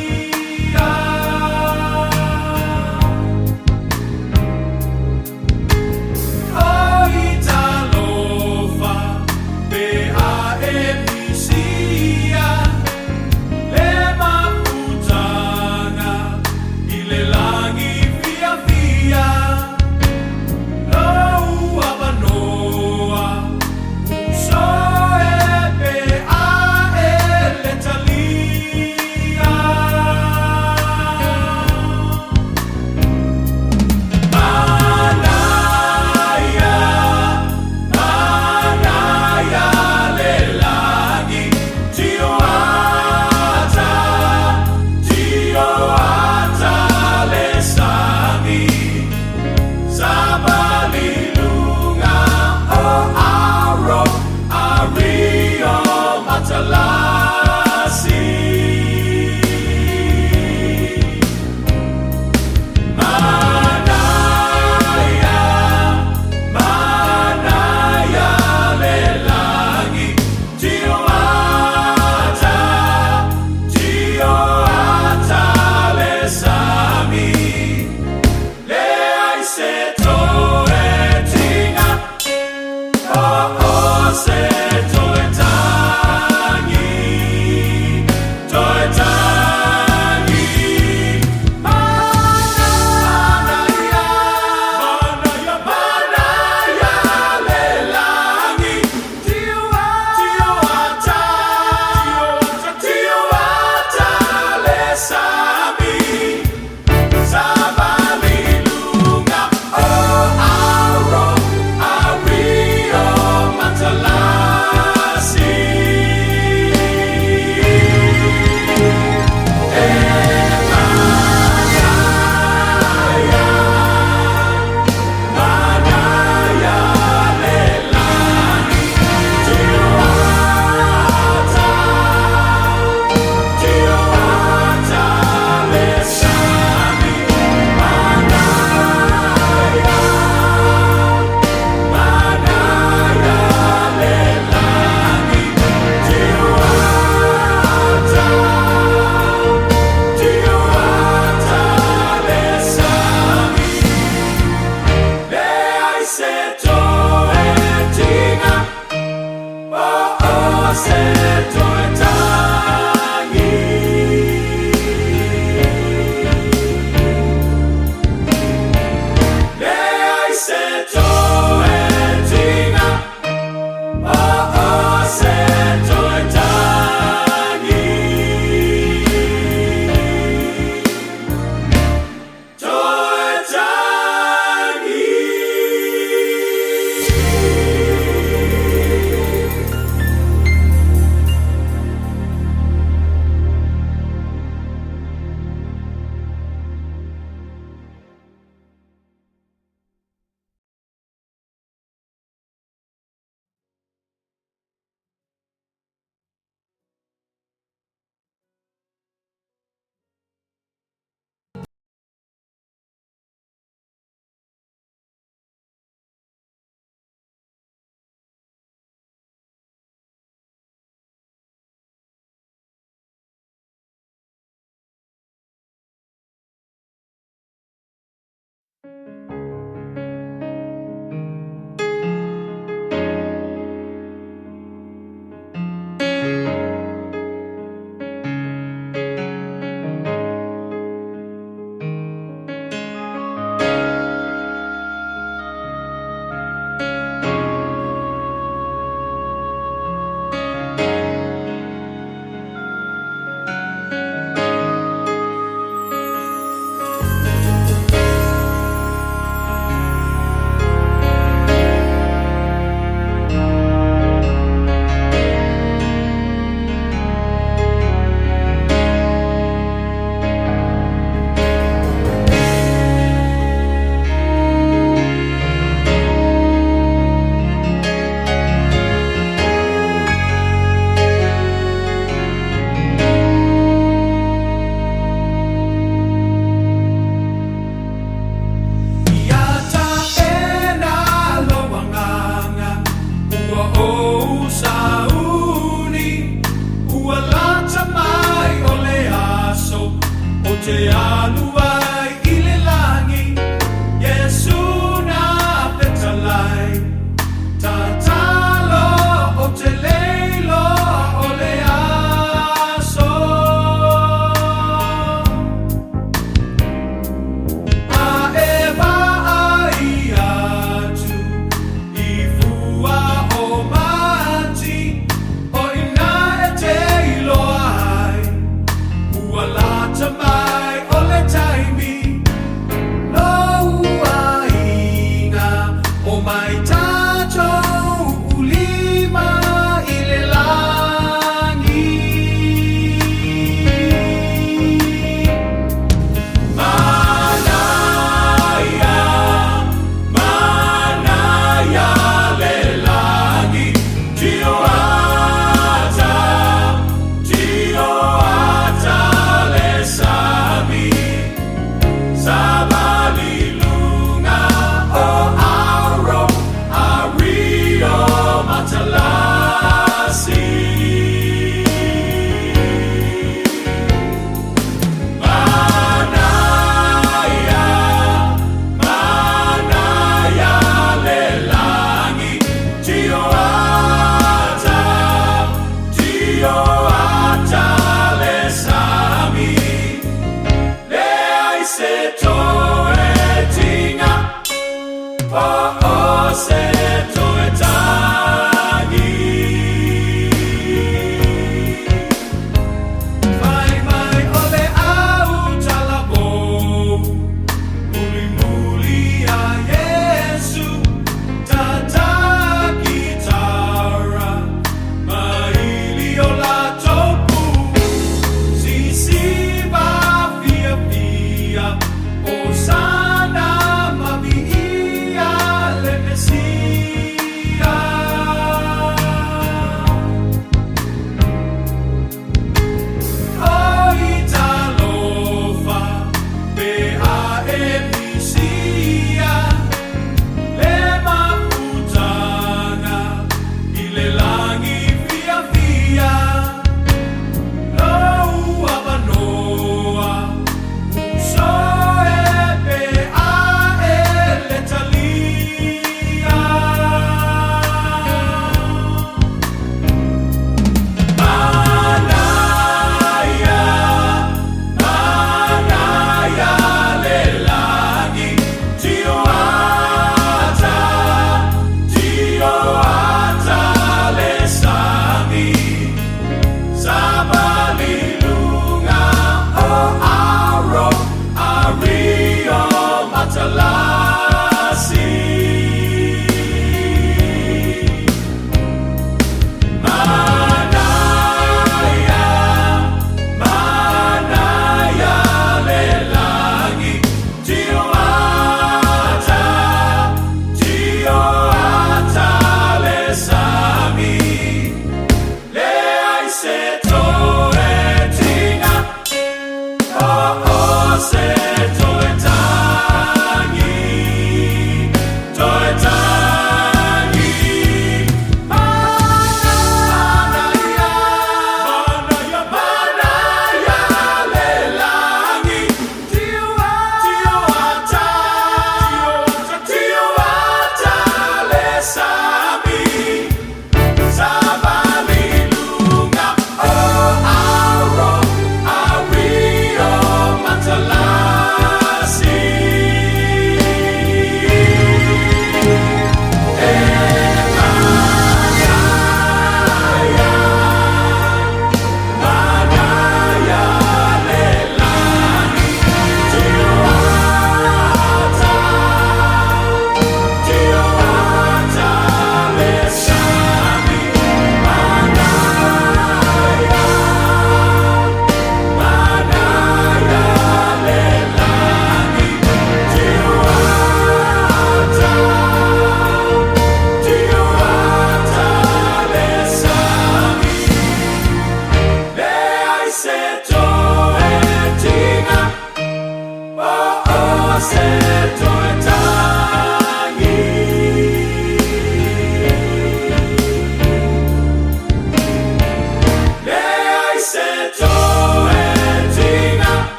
Matala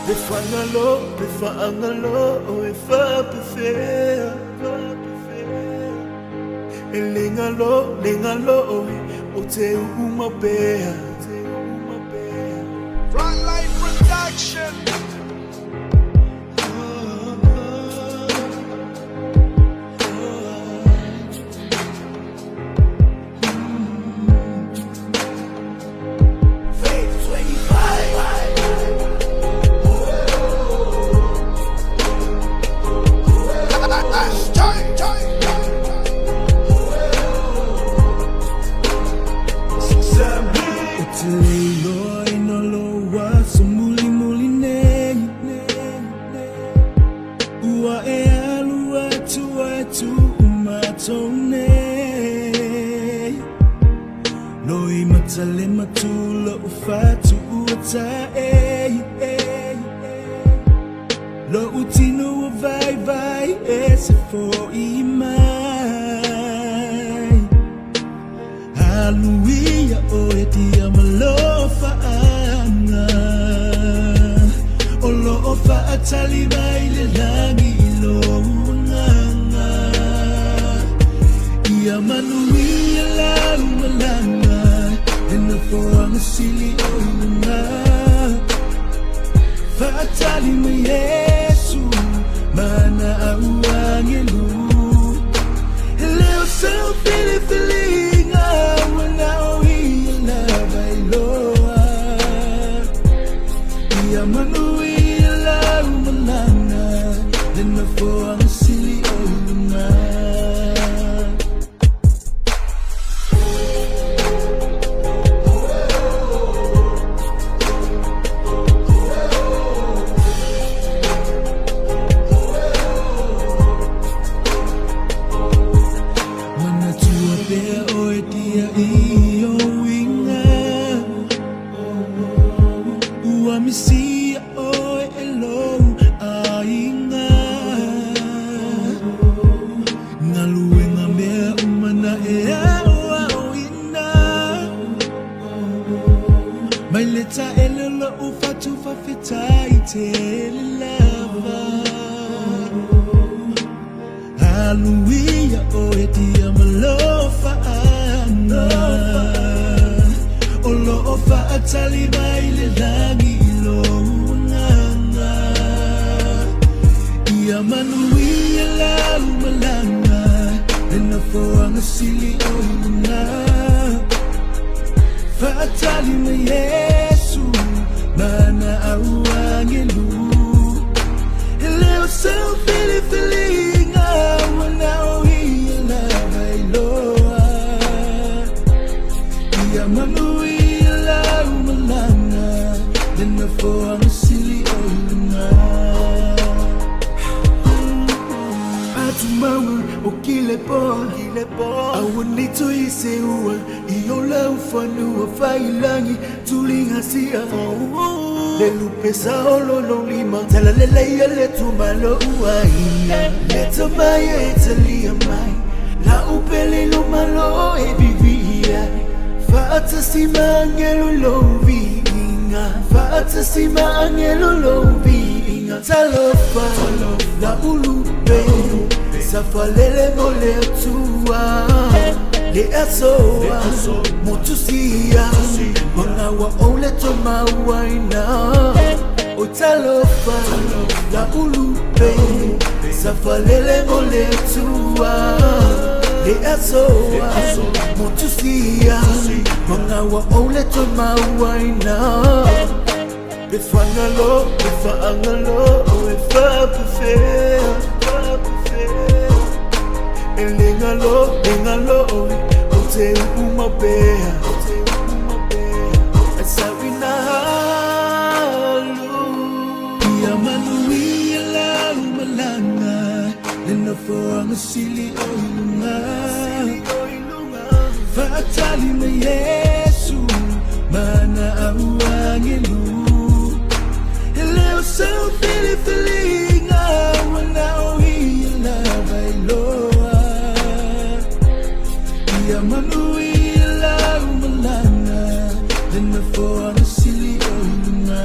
Befangalo, if I prefer. Lingalo, ote umabea. Frontline Production. Safalele mole tua le asoa mutusia mona wa ole toma waina otalofa la ulupe safalele mole tua le asoa mutusia mona wa ole toma waina befangalo efa prefer Lingalo, ote umabea. Asawina halu. Yamanui la umalanga. Lenafo ang sili oilunga. Fatali na Yesu, mana awangelu. Hello, so feeling wanao hila bailo. Manuela umalana, then the four on the silly oiluna.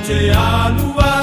te alua